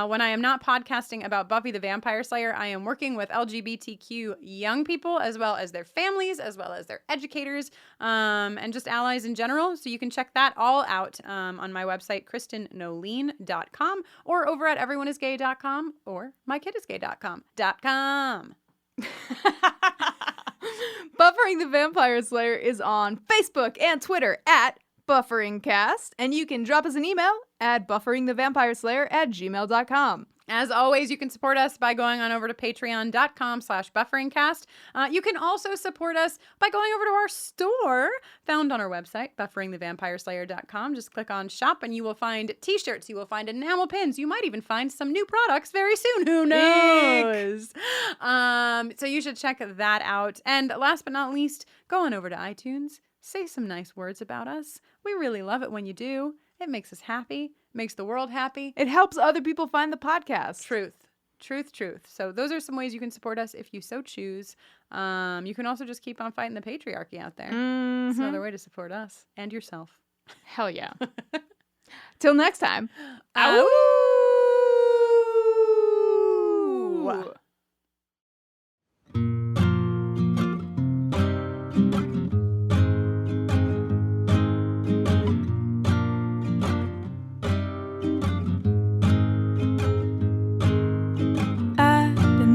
When I am not podcasting about Buffy the Vampire Slayer, I am working with LGBTQ young people, as well as their families, as well as their educators, and just allies in general. So you can check that all out on my website, KristineNoeline.com, or over at everyoneisgay.com or mykidisgay.com. Buffering the Vampire Slayer is on Facebook and Twitter at BufferingCast, and you can drop us an email at bufferingthevampireslayer@gmail.com. As always, you can support us by going on over to patreon.com/bufferingcast. You can also support us by going over to our store found on our website, bufferingthevampireslayer.com. Just click on shop and you will find t-shirts, you will find enamel pins, you might even find some new products very soon. Who knows? So you should check that out. And last but not least, go on over to iTunes. Say some nice words about us. We really love it when you do. It makes us happy. Makes the world happy. It helps other people find the podcast. Truth. So those are some ways you can support us if you so choose. You can also just keep on fighting the patriarchy out there. It's another way to support us and yourself. Hell yeah. Till next time. Ow!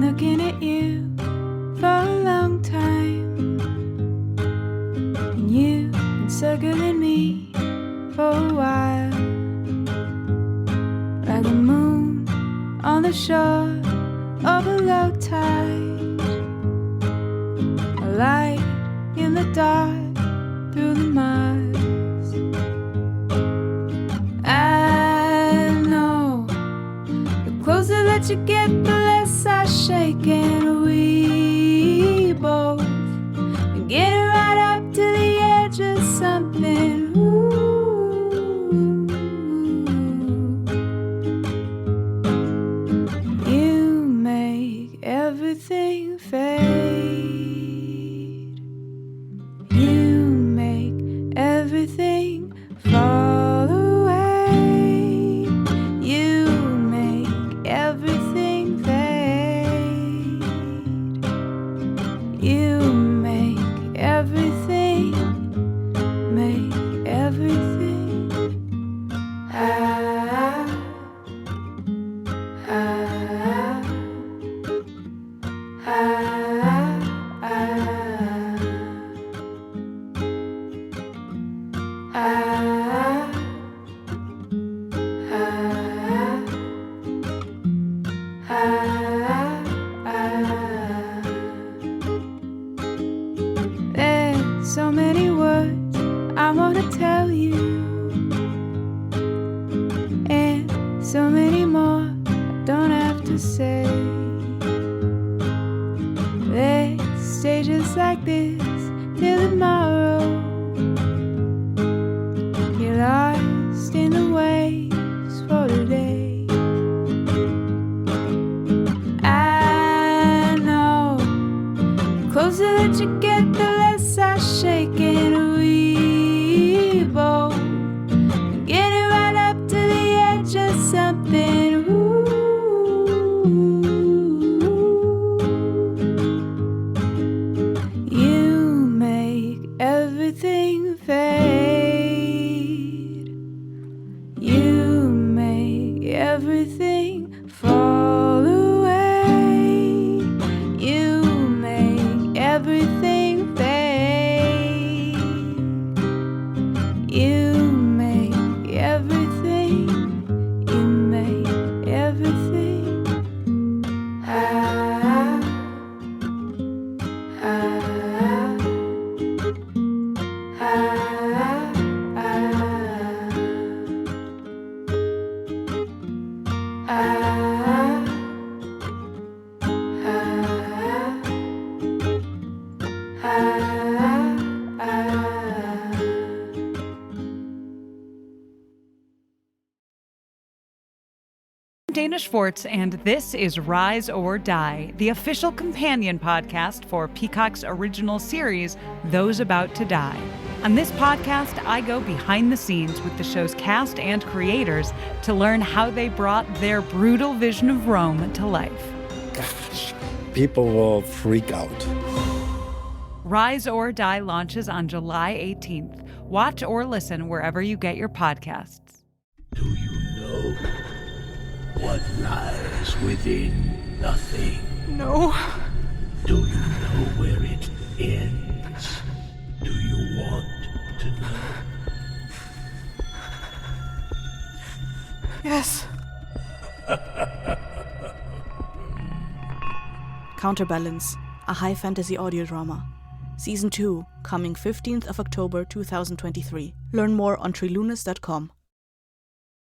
Looking at you for a long time, and you've been circling me for a while, like a moon on the shore of a low tide, a light in the dark through the miles. I know the closer that you get, the less I shake, and we both get right up to the edge of something. You make everything fade. You make everything fall away. You make everything fade. You make everything, make everything. There's so many words I want to tell you, and so many more I don't have to say. There's stages like this till tomorrow. You're lost in the waves for today. I know the closer that you get, the less I shake, and we both get it right up to the edge of something. You make everything fade. You make everything fall away. You make everything fade. Dana Schwartz, and this is Rise or Die, the official companion podcast for Peacock's original series, Those About to Die. On this podcast, I go behind the scenes with the show's cast and creators to learn how they brought their brutal vision of Rome to life. Gosh, people will freak out. Rise or Die launches on July 18th. Watch or listen wherever you get your podcasts. Do you know what lies within nothing? No. Do you know where it ends? Do you want to know? Yes. Counterbalance, a high fantasy audio drama. Season 2, coming 15th of October 2023. Learn more on trilunas.com.